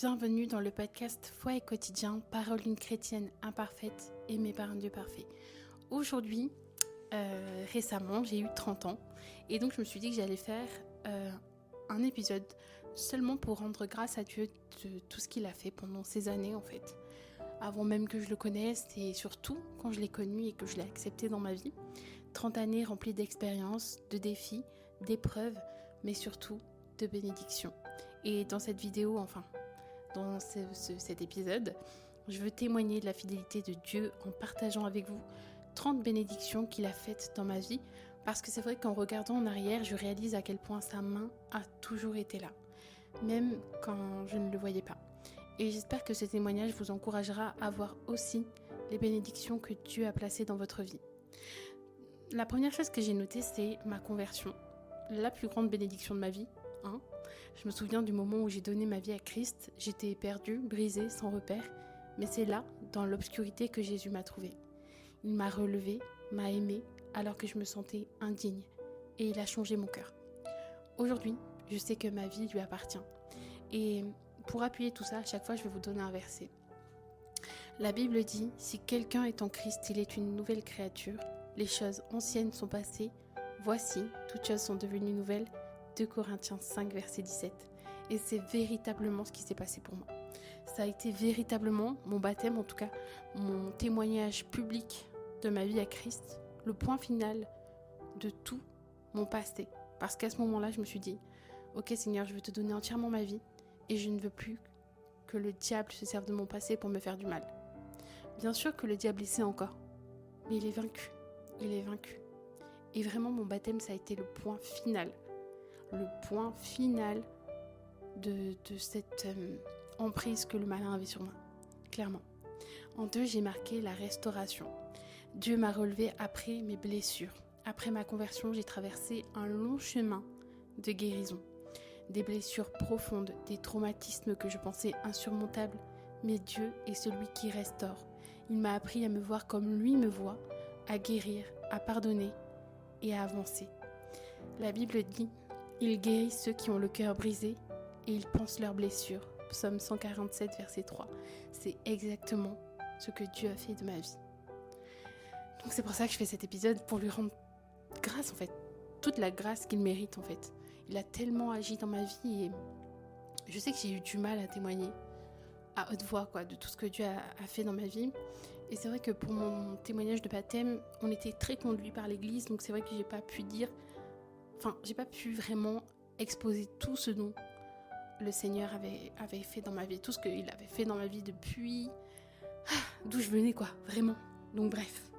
Bienvenue dans le podcast Foi et quotidien, parole d'une chrétienne imparfaite aimée par un Dieu parfait. Aujourd'hui, récemment, j'ai eu 30 ans et donc je me suis dit que j'allais faire un épisode seulement pour rendre grâce à Dieu de tout ce qu'il a fait pendant ces années en fait. Avant même que je le connaisse et surtout quand je l'ai connu et que je l'ai accepté dans ma vie. 30 années remplies d'expériences, de défis, d'épreuves, mais surtout de bénédictions. Et dans cette vidéo, dans cet épisode, je veux témoigner de la fidélité de Dieu en partageant avec vous 30 bénédictions qu'il a faites dans ma vie, parce que c'est vrai qu'en regardant en arrière, je réalise à quel point sa main a toujours été là, même quand je ne le voyais pas. Et j'espère que ce témoignage vous encouragera à voir aussi les bénédictions que Dieu a placées dans votre vie. La première chose que j'ai notée, c'est ma conversion, la plus grande bénédiction de ma vie. Je me souviens du moment où j'ai donné ma vie à Christ, j'étais perdue, brisée, sans repère, mais c'est là, dans l'obscurité, que Jésus m'a trouvée. Il m'a relevée, m'a aimée, alors que je me sentais indigne, et il a changé mon cœur. Aujourd'hui, je sais que ma vie lui appartient. Et pour appuyer tout ça, à chaque fois, je vais vous donner un verset. La Bible dit, si quelqu'un est en Christ, il est une nouvelle créature. Les choses anciennes sont passées, voici, toutes choses sont devenues nouvelles. 2 Corinthiens 5, verset 17. Et c'est véritablement ce qui s'est passé pour moi. Ça a été véritablement mon baptême, en tout cas, mon témoignage public de ma vie à Christ, le point final de tout mon passé. Parce qu'à ce moment-là, je me suis dit, ok Seigneur, je veux te donner entièrement ma vie et je ne veux plus que le diable se serve de mon passé pour me faire du mal. Bien sûr que le diable essaie encore, mais il est vaincu. Il est vaincu. Et vraiment, mon baptême, ça a été le point final. Le point final de cette emprise que le malin avait sur moi, clairement. En 2, j'ai marqué la restauration. Dieu m'a relevé après mes blessures. Après ma conversion, j'ai traversé un long chemin de guérison. Des blessures profondes, des traumatismes que je pensais insurmontables. Mais Dieu est celui qui restaure. Il m'a appris à me voir comme lui me voit, à guérir, à pardonner et à avancer. La Bible dit: il guérit ceux qui ont le cœur brisé et il pense leurs blessures. Psaume 147, verset 3. C'est exactement ce que Dieu a fait de ma vie. Donc c'est pour ça que je fais cet épisode, pour lui rendre grâce en fait. Toute la grâce qu'il mérite en fait. Il a tellement agi dans ma vie et je sais que j'ai eu du mal à témoigner à haute voix de tout ce que Dieu a fait dans ma vie. Et c'est vrai que pour mon témoignage de baptême, on était très conduit par l'église, donc c'est vrai que j'ai pas pu vraiment exposer tout ce dont le Seigneur avait fait dans ma vie, tout ce qu'il avait fait dans ma vie depuis d'où je venais vraiment. Donc bref.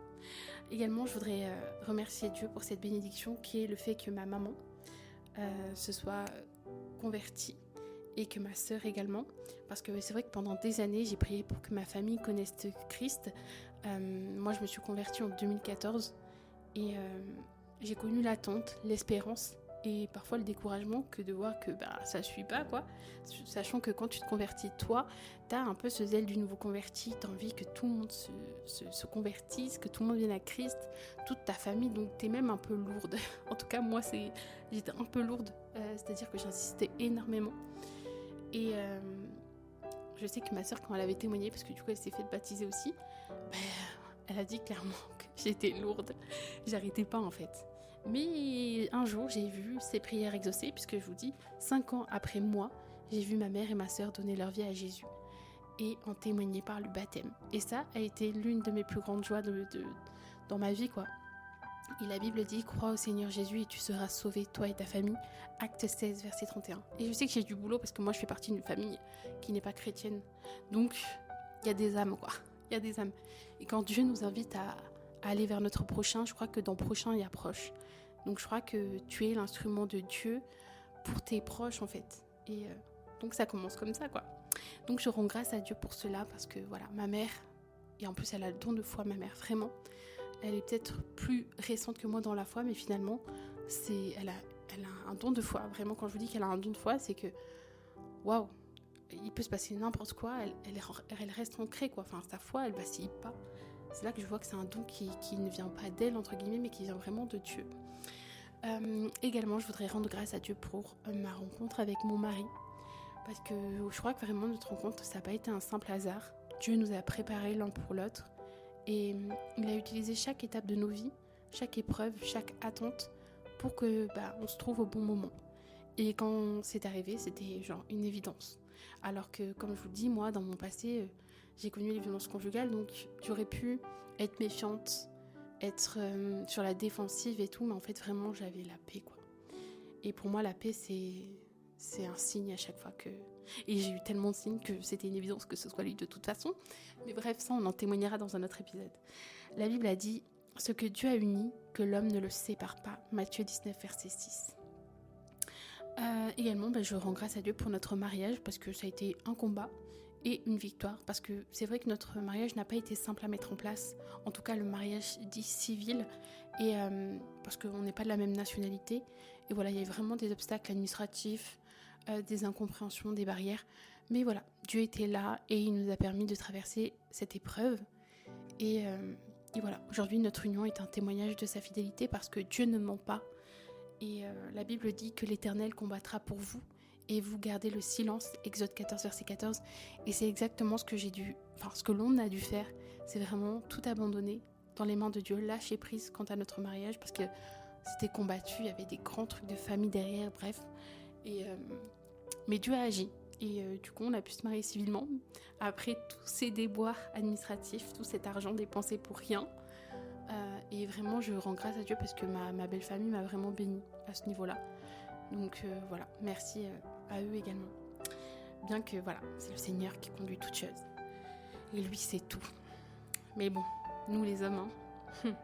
Également, je voudrais remercier Dieu pour cette bénédiction qui est le fait que ma maman se soit convertie et que ma sœur également, parce que c'est vrai que pendant des années, j'ai prié pour que ma famille connaisse Christ. Moi, je me suis convertie en 2014 et j'ai connu l'attente, l'espérance et parfois le découragement que de voir que ça suit pas sachant que quand tu te convertis toi, t'as un peu ce zèle du nouveau converti, t'as envie que tout le monde se convertisse, que tout le monde vienne à Christ, toute ta famille, donc t'es même un peu lourde. En tout cas moi j'étais un peu lourde, c'est-à-dire que j'insistais énormément et je sais que ma sœur, quand elle avait témoigné, parce que du coup elle s'est fait baptiser aussi, elle a dit clairement que j'étais lourde, j'arrêtais pas en fait. Mais un jour, j'ai vu ces prières exaucées, puisque je vous dis, 5 ans après moi, j'ai vu ma mère et ma sœur donner leur vie à Jésus et en témoigner par le baptême. Et ça a été l'une de mes plus grandes joies dans ma vie, Et la Bible dit, crois au Seigneur Jésus et tu seras sauvé, toi et ta famille. Acte 16, verset 31. Et je sais que j'ai du boulot parce que moi, je fais partie d'une famille qui n'est pas chrétienne. Donc, il y a des âmes, Il y a des âmes. Et quand Dieu nous invite à aller vers notre prochain, je crois que dans prochain, il y a proche. Donc je crois que tu es l'instrument de Dieu pour tes proches en fait. Et donc ça commence comme ça Donc je rends grâce à Dieu pour cela parce que ma mère, et en plus elle a le don de foi, ma mère vraiment, elle est peut-être plus récente que moi dans la foi, mais finalement elle a un don de foi. Vraiment, quand je vous dis qu'elle a un don de foi, c'est que waouh, il peut se passer n'importe quoi, elle reste ancrée sa foi elle vacille pas. C'est là que je vois que c'est un don qui ne vient pas d'elle, entre guillemets, mais qui vient vraiment de Dieu. Également, je voudrais rendre grâce à Dieu pour ma rencontre avec mon mari. parce que je crois que vraiment notre rencontre, ça n'a pas été un simple hasard. Dieu nous a préparés l'un pour l'autre et il a utilisé chaque étape de nos vies, chaque épreuve, chaque attente pour que on se trouve au bon moment. Et quand c'est arrivé, c'était genre une évidence. Alors que, comme je vous le dis, moi, dans mon passé, j'ai connu les violences conjugales, donc j'aurais pu être méfiante, être sur la défensive et tout, mais en fait, vraiment, j'avais la paix, quoi. Et pour moi, la paix, c'est un signe à chaque fois que... Et j'ai eu tellement de signes que c'était une évidence que ce soit lui de toute façon. Mais bref, ça, on en témoignera dans un autre épisode. La Bible a dit « Ce que Dieu a uni, que l'homme ne le sépare pas ». Matthieu 19, verset 6. Également, je rends grâce à Dieu pour notre mariage parce que ça a été un combat et une victoire. Parce que c'est vrai que notre mariage n'a pas été simple à mettre en place. En tout cas, le mariage dit civil. Et parce qu'on n'est pas de la même nationalité. Et voilà, il y a vraiment des obstacles administratifs, des incompréhensions, des barrières. Mais voilà, Dieu était là et il nous a permis de traverser cette épreuve. Et voilà, aujourd'hui, notre union est un témoignage de sa fidélité parce que Dieu ne ment pas. Et la Bible dit que l'Éternel combattra pour vous et vous gardez le silence, Exode 14, verset 14. Et c'est exactement ce que l'on a dû faire. C'est vraiment tout abandonner dans les mains de Dieu, lâcher prise quant à notre mariage parce que c'était combattu, il y avait des grands trucs de famille derrière, bref. Mais Dieu a agi. Et du coup, on a pu se marier civilement. Après tous ces déboires administratifs, tout cet argent dépensé pour rien. Et vraiment, je rends grâce à Dieu parce que ma belle famille m'a vraiment bénie à ce niveau-là. Donc voilà, merci à eux également. Bien que voilà, c'est le Seigneur qui conduit toutes choses. Et lui, c'est tout. Mais bon, nous les hommes, hein.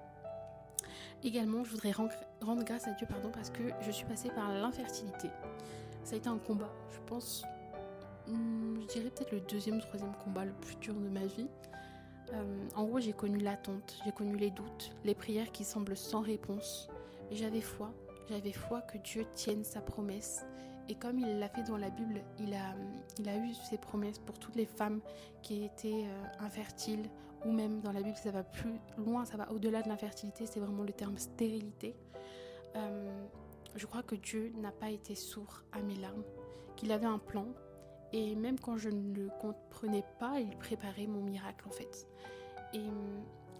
Également, je voudrais rendre grâce à Dieu parce que je suis passée par l'infertilité. Ça a été un combat, je pense, je dirais peut-être le deuxième ou troisième combat le plus dur de ma vie. En gros, j'ai connu l'attente, j'ai connu les doutes, les prières qui semblent sans réponse. Mais j'avais foi que Dieu tienne sa promesse. Et comme il l'a fait dans la Bible, il a eu ses promesses pour toutes les femmes qui étaient infertiles. Ou même dans la Bible, ça va plus loin, ça va au-delà de l'infertilité, c'est vraiment le terme stérilité. Je crois que Dieu n'a pas été sourd à mes larmes, qu'il avait un plan. Et même quand je ne le comprenais pas, il préparait mon miracle en fait. Et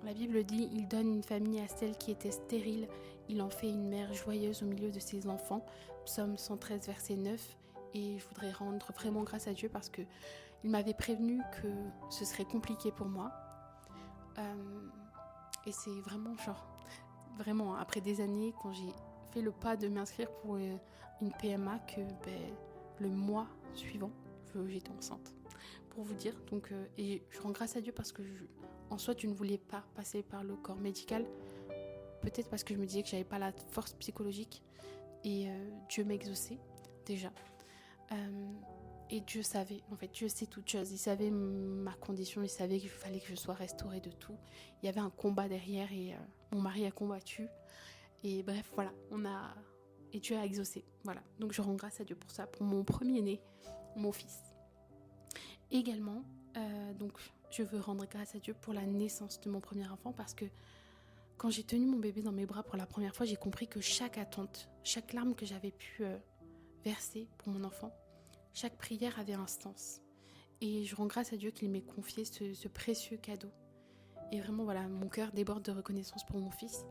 la Bible dit, il donne une famille à celle qui était stérile, il en fait une mère joyeuse au milieu de ses enfants. Psaume 113, verset 9. Et je voudrais rendre vraiment grâce à Dieu parce que il m'avait prévenu que ce serait compliqué pour moi. Et c'est vraiment après des années, quand j'ai fait le pas de m'inscrire pour une PMA, que le mois suivant, j'étais enceinte, pour vous dire. Donc, et je rends grâce à Dieu parce que en soi, je ne voulais pas passer par le corps médical. Peut-être parce que je me disais que j'avais pas la force psychologique. Et Dieu m'exauçait déjà. Et Dieu savait, en fait, Dieu sait toutes choses. Il savait ma condition, il savait qu'il fallait que je sois restaurée de tout. Il y avait un combat derrière et mon mari a combattu. Et bref, voilà, et Dieu a exaucé. Voilà, donc je rends grâce à Dieu pour ça, pour mon premier-né, mon fils. Également, donc je veux rendre grâce à Dieu pour la naissance de mon premier enfant parce que quand j'ai tenu mon bébé dans mes bras pour la première fois, j'ai compris que chaque attente, chaque larme que j'avais pu verser pour mon enfant, chaque prière avait un sens. Et je rends grâce à Dieu qu'il m'ait confié ce précieux cadeau. Et vraiment, voilà, mon cœur déborde de reconnaissance pour mon fils.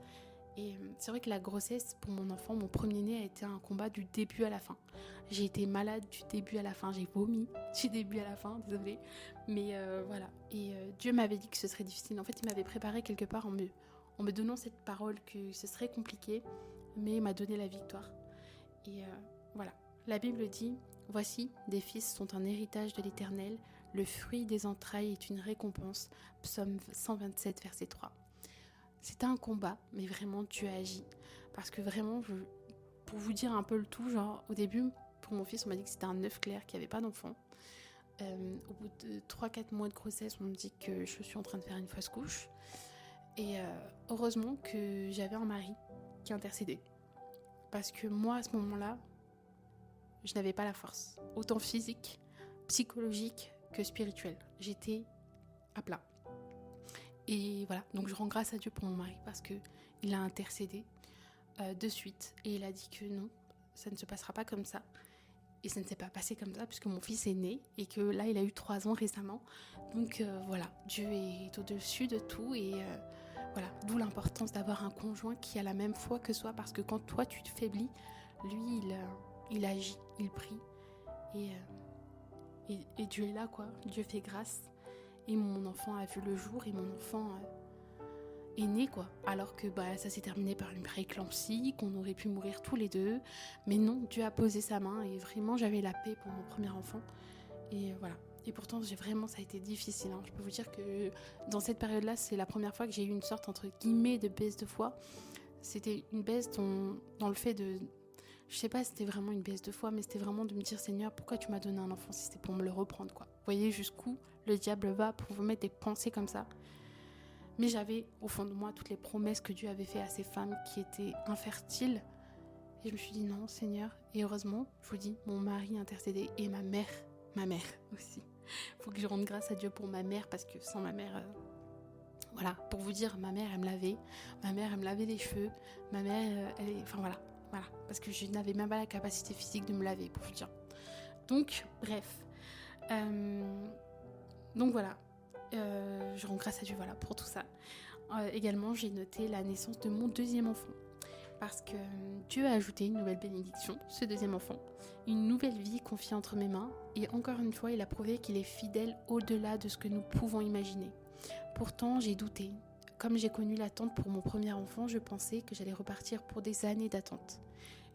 Et c'est vrai que la grossesse pour mon enfant, mon premier-né, a été un combat du début à la fin. J'ai été malade du début à la fin, j'ai vomi du début à la fin, désolée. Mais voilà, et Dieu m'avait dit que ce serait difficile. En fait, il m'avait préparé quelque part en me donnant cette parole que ce serait compliqué, mais il m'a donné la victoire. Et voilà, la Bible dit « Voici, des fils sont un héritage de l'Éternel, le fruit des entrailles est une récompense. » Psaume 127, verset 3. C'était un combat, mais vraiment Dieu a agi. Parce que vraiment, pour vous dire un peu le tout, genre au début, pour mon fils, on m'a dit que c'était un œuf clair, qu'il n'y avait pas d'enfant. Au bout de 3-4 mois de grossesse, on me dit que je suis en train de faire une fausse couche. Et heureusement que j'avais un mari qui intercédait. Parce que moi, à ce moment-là, je n'avais pas la force. Autant physique, psychologique que spirituelle. J'étais à plat. Et voilà, donc je rends grâce à Dieu pour mon mari parce qu'il a intercédé de suite. Et il a dit que non, ça ne se passera pas comme ça. Et ça ne s'est pas passé comme ça puisque mon fils est né et que là, il a eu 3 ans récemment. Donc voilà, Dieu est au-dessus de tout et voilà, d'où l'importance d'avoir un conjoint qui a la même foi que soi parce que quand toi, tu te faiblis, lui, il agit, il prie et Dieu est là, quoi. Dieu fait grâce et mon enfant a vu le jour et mon enfant est né, quoi. Alors que ça s'est terminé par une prééclampsie, qu'on aurait pu mourir tous les deux. Mais non, Dieu a posé sa main et vraiment j'avais la paix pour mon premier enfant. Et voilà. Et pourtant, ça a été difficile. Je peux vous dire que dans cette période-là, c'est la première fois que j'ai eu une sorte, entre guillemets, de baisse de foi. C'était une baisse dans le fait de... Je sais pas si c'était vraiment une baisse de foi, mais c'était vraiment de me dire, Seigneur, pourquoi tu m'as donné un enfant si c'était pour me le reprendre, quoi. Vous voyez jusqu'où le diable va pour vous mettre des pensées comme ça. Mais j'avais au fond de moi toutes les promesses que Dieu avait fait à ces femmes qui étaient infertiles. Et je me suis dit non, Seigneur. Et heureusement, je vous dis, mon mari intercédait et ma mère aussi. Il faut que je rende grâce à Dieu pour ma mère parce que sans ma mère, voilà, pour vous dire, ma mère, elle me lavait. Ma mère, elle me lavait les cheveux. Ma mère, enfin voilà, parce que je n'avais même pas la capacité physique de me laver, pour vous dire. Donc, bref. Donc voilà. Je rends grâce à Dieu pour tout ça. Également, j'ai noté la naissance de mon deuxième enfant. Parce que Dieu a ajouté une nouvelle bénédiction, ce deuxième enfant, une nouvelle vie confiée entre mes mains. Et encore une fois, il a prouvé qu'il est fidèle au-delà de ce que nous pouvons imaginer. Pourtant, j'ai douté. Comme j'ai connu l'attente pour mon premier enfant, je pensais que j'allais repartir pour des années d'attente.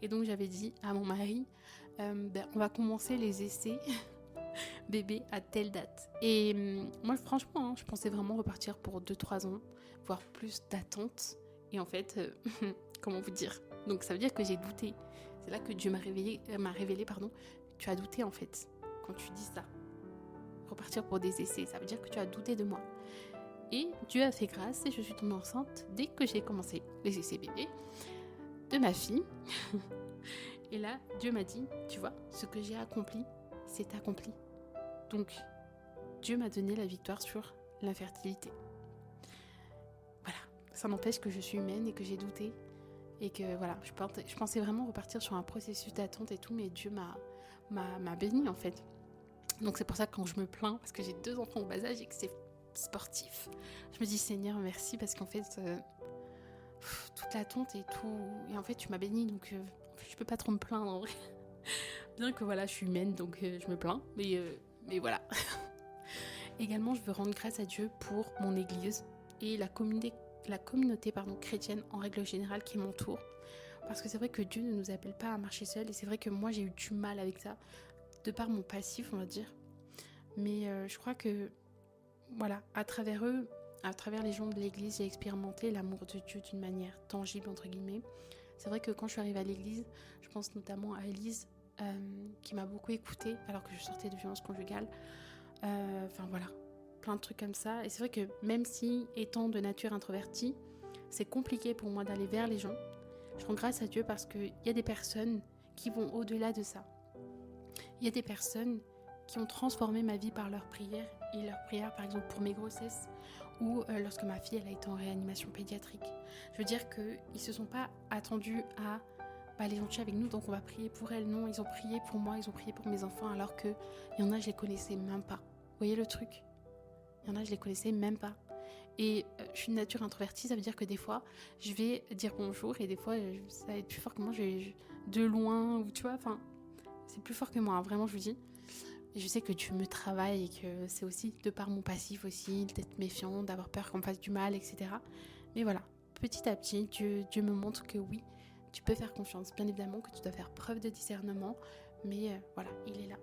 Et donc, j'avais dit à mon mari, on va commencer les essais bébé à telle date. Et moi, franchement, je pensais vraiment repartir pour 2-3 ans, voire plus d'attente. Et en fait, comment vous dire ? Donc ça veut dire que j'ai douté. C'est là que Dieu m'a révélé, tu as douté en fait, quand tu dis ça. Repartir pour des essais, ça veut dire que tu as douté de moi. Et Dieu a fait grâce et je suis tombée enceinte dès que j'ai commencé les essais bébés de ma fille. Et là, Dieu m'a dit, tu vois, ce que j'ai accompli, c'est accompli. Donc, Dieu m'a donné la victoire sur l'infertilité. Voilà, ça n'empêche que je suis humaine et que j'ai douté. Et que voilà, je pensais vraiment repartir sur un processus d'attente et tout, mais Dieu m'a bénie en fait. Donc c'est pour ça que quand je me plains, parce que j'ai 2 enfants au bas âge et que c'est sportif, je me dis Seigneur merci, parce qu'en fait, toute l'attente et tout, et en fait tu m'as bénie, donc je peux pas trop me plaindre en vrai. Bien que voilà, je suis humaine, donc je me plains, mais voilà. Également, je veux rendre grâce à Dieu pour mon église et la communauté chrétienne en règle générale qui m'entoure. Parce que c'est vrai que Dieu ne nous appelle pas à marcher seul et c'est vrai que moi j'ai eu du mal avec ça, de par mon passif on va dire. Mais je crois que voilà, à travers eux, à travers les gens de l'église, j'ai expérimenté l'amour de Dieu d'une manière tangible entre guillemets. C'est vrai que quand je suis arrivée à l'église, je pense notamment à Elise qui m'a beaucoup écoutée alors que je sortais de violences conjugales. Enfin voilà, plein de trucs comme ça. Et c'est vrai que même si, étant de nature introvertie, c'est compliqué pour moi d'aller vers les gens, je rends grâce à Dieu parce qu'il y a des personnes qui vont au-delà de ça. Il y a des personnes qui ont transformé ma vie par leurs prières, et leurs prières par exemple pour mes grossesses ou lorsque ma fille elle a été en réanimation pédiatrique. Je veux dire qu'ils ne se sont pas attendus à elle est gentille avec nous donc on va prier pour elle. Non, ils ont prié pour moi, ils ont prié pour mes enfants alors qu'il y en a je les connaissais même pas. Vous voyez le truc ? Il y en a je les connaissais même pas. Et je suis de nature introvertie, ça veut dire que des fois je vais dire bonjour et des fois ça va être plus fort que moi, de loin ou tu vois, enfin c'est plus fort que moi, vraiment je vous dis. Et je sais que Dieu me travaille et que c'est aussi de par mon passif aussi, d'être méfiant, d'avoir peur qu'on me fasse du mal, etc. Mais voilà, petit à petit, Dieu me montre que oui, tu peux faire confiance. Bien évidemment que tu dois faire preuve de discernement, mais voilà, il est là.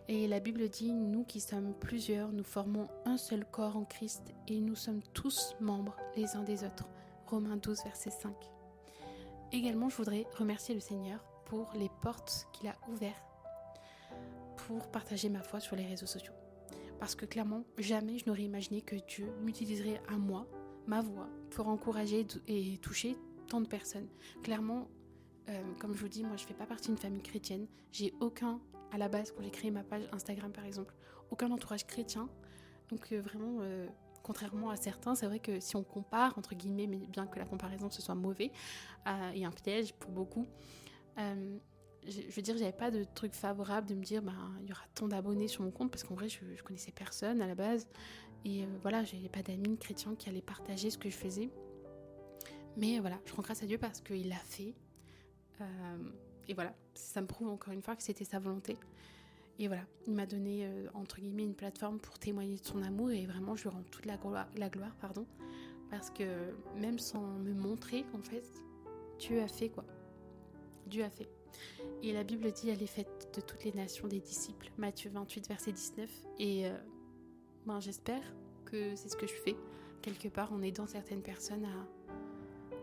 Et la Bible dit, nous qui sommes plusieurs, nous formons un seul corps en Christ et nous sommes tous membres les uns des autres. Romains 12, verset 5. Également, je voudrais remercier le Seigneur pour les portes qu'il a ouvertes pour partager ma foi sur les réseaux sociaux. Parce que clairement, jamais je n'aurais imaginé que Dieu m'utiliserait à moi, ma voix, pour encourager et toucher tant de personnes. Clairement, comme je vous dis, moi je fais pas partie d'une famille chrétienne. J'ai aucun, à la base quand j'ai créé ma page Instagram par exemple, aucun entourage chrétien. Donc vraiment, contrairement à certains, c'est vrai que si on compare, entre guillemets, mais bien que la comparaison ce soit mauvais, et un piège pour beaucoup, je veux dire, j'avais pas de truc favorable de me dire, il y aura tant d'abonnés sur mon compte, parce qu'en vrai, je connaissais personne à la base. Et voilà, j'avais pas d'amis chrétiens qui allaient partager ce que je faisais. Mais voilà, je rends grâce à Dieu parce qu'il l'a fait. Et voilà, ça me prouve encore une fois que c'était sa volonté. Et voilà, il m'a donné, entre guillemets, une plateforme pour témoigner de son amour. Et vraiment, je lui rends toute la gloire, parce que même sans me montrer, en fait, Dieu a fait quoi. Dieu a fait. Et la Bible dit, elle est faite de toutes les nations des disciples. Matthieu 28, verset 19. Et j'espère que c'est ce que je fais, quelque part, en aidant certaines personnes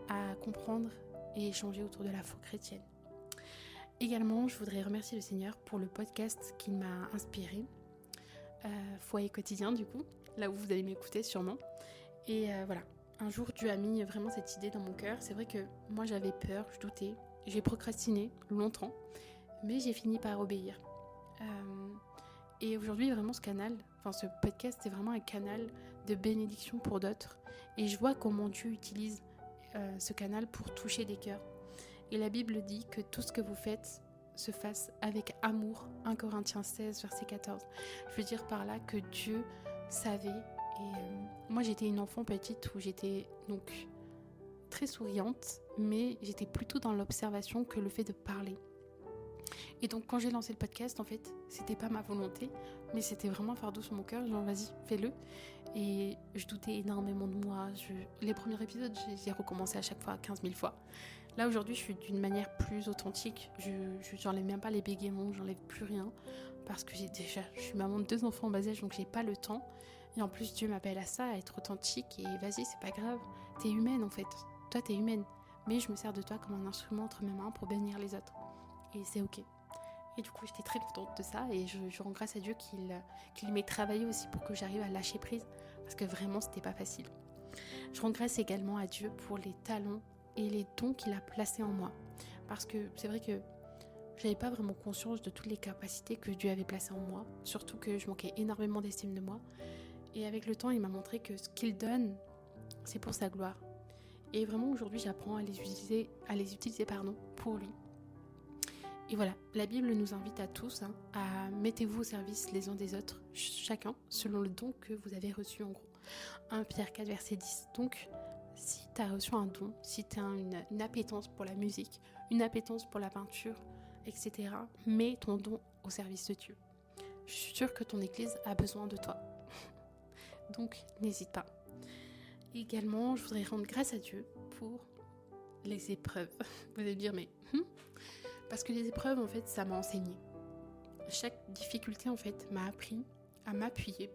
à comprendre et échanger autour de la foi chrétienne. Également, je voudrais remercier le Seigneur pour le podcast qu'il m'a inspiré, Foyer quotidien du coup, là où vous allez m'écouter sûrement. Et voilà, un jour Dieu a mis vraiment cette idée dans mon cœur. C'est vrai que moi j'avais peur, je doutais, j'ai procrastiné longtemps, mais j'ai fini par obéir. Et aujourd'hui vraiment ce podcast c'est vraiment un canal de bénédiction pour d'autres. Et je vois comment Dieu utilise ce canal pour toucher des cœurs. Et la Bible dit que tout ce que vous faites se fasse avec amour. 1 Corinthiens 16, verset 14. Je veux dire par là que Dieu savait. Et moi, j'étais une enfant petite où j'étais donc très souriante, mais j'étais plutôt dans l'observation que le fait de parler. Et donc, quand j'ai lancé le podcast, en fait, c'était pas ma volonté, mais c'était vraiment un fardeau sur mon cœur. Genre, vas-y, fais-le. Et je doutais énormément de moi. Les premiers épisodes, j'ai recommencé à chaque fois 15 000 fois. Là, aujourd'hui, je suis d'une manière plus authentique. J'enlève même pas les bégaiements, j'enlève plus rien. Parce que je suis maman de 2 enfants en bas âge, donc j'ai pas le temps. Et en plus, Dieu m'appelle à ça, à être authentique. Et vas-y, c'est pas grave. T'es humaine, en fait. Toi, t'es humaine. Mais je me sers de toi comme un instrument entre mes mains pour bénir les autres. Et c'est ok. Et du coup, j'étais très contente de ça. Et je rends grâce à Dieu qu'il m'ait travaillé aussi pour que j'arrive à lâcher prise. Parce que vraiment, c'était pas facile. Je rends grâce également à Dieu pour les talents et les dons qu'il a placés en moi. Parce que c'est vrai que j'avais pas vraiment conscience de toutes les capacités que Dieu avait placées en moi. Surtout que je manquais énormément d'estime de moi. Et avec le temps, il m'a montré que ce qu'il donne, c'est pour sa gloire. Et vraiment, aujourd'hui, j'apprends à les utiliser pour lui. Et voilà, la Bible nous invite à tous à mettez-vous au service les uns des autres, chacun, selon le don que vous avez reçu en gros. 1 Pierre 4, verset 10. Donc, si tu as reçu un don, si tu as une appétence pour la musique, une appétence pour la peinture, etc., mets ton don au service de Dieu. Je suis sûre que ton église a besoin de toi. Donc, n'hésite pas. Également, je voudrais rendre grâce à Dieu pour les épreuves. Vous allez me dire, mais... Parce que les épreuves, en fait, ça m'a enseigné. Chaque difficulté, en fait, m'a appris à m'appuyer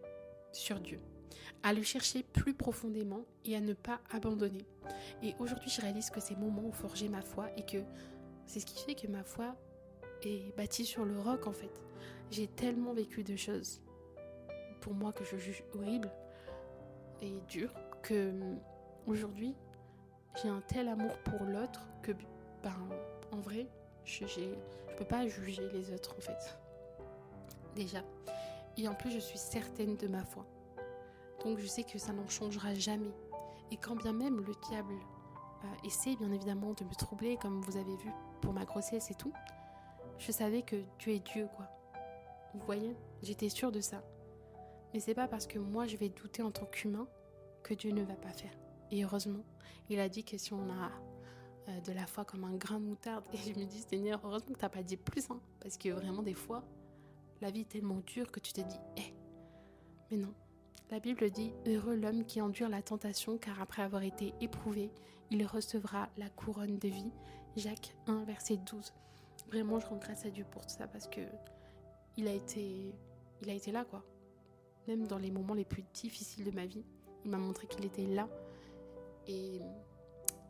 sur Dieu, à le chercher plus profondément et à ne pas abandonner. Et aujourd'hui, je réalise que ces moments ont forgé ma foi et que c'est ce qui fait que ma foi est bâtie sur le roc, en fait. J'ai tellement vécu de choses, pour moi, que je juge horribles et dures, que aujourd'hui, j'ai un tel amour pour l'autre que, en vrai, je peux pas juger les autres, en fait. Déjà. Et en plus, je suis certaine de ma foi. Donc, je sais que ça n'en changera jamais. Et quand bien même le diable essaie, bien évidemment, de me troubler, comme vous avez vu pour ma grossesse et tout, je savais que Dieu est Dieu, quoi. Vous voyez ? J'étais sûre de ça. Mais c'est pas parce que moi, je vais douter en tant qu'humain que Dieu ne va pas faire. Et heureusement, il a dit que si on a de la foi comme un grain de moutarde, et je me dis, Seigneur, heureusement que t'as pas dit plus, parce que vraiment, des fois, la vie est tellement dure que tu te dis, mais non. La Bible dit, heureux l'homme qui endure la tentation, car après avoir été éprouvé, il recevra la couronne de vie. Jacques 1, verset 12. Vraiment, je rends grâce à Dieu pour ça, parce que il a été là, quoi. Même dans les moments les plus difficiles de ma vie, il m'a montré qu'il était là. Et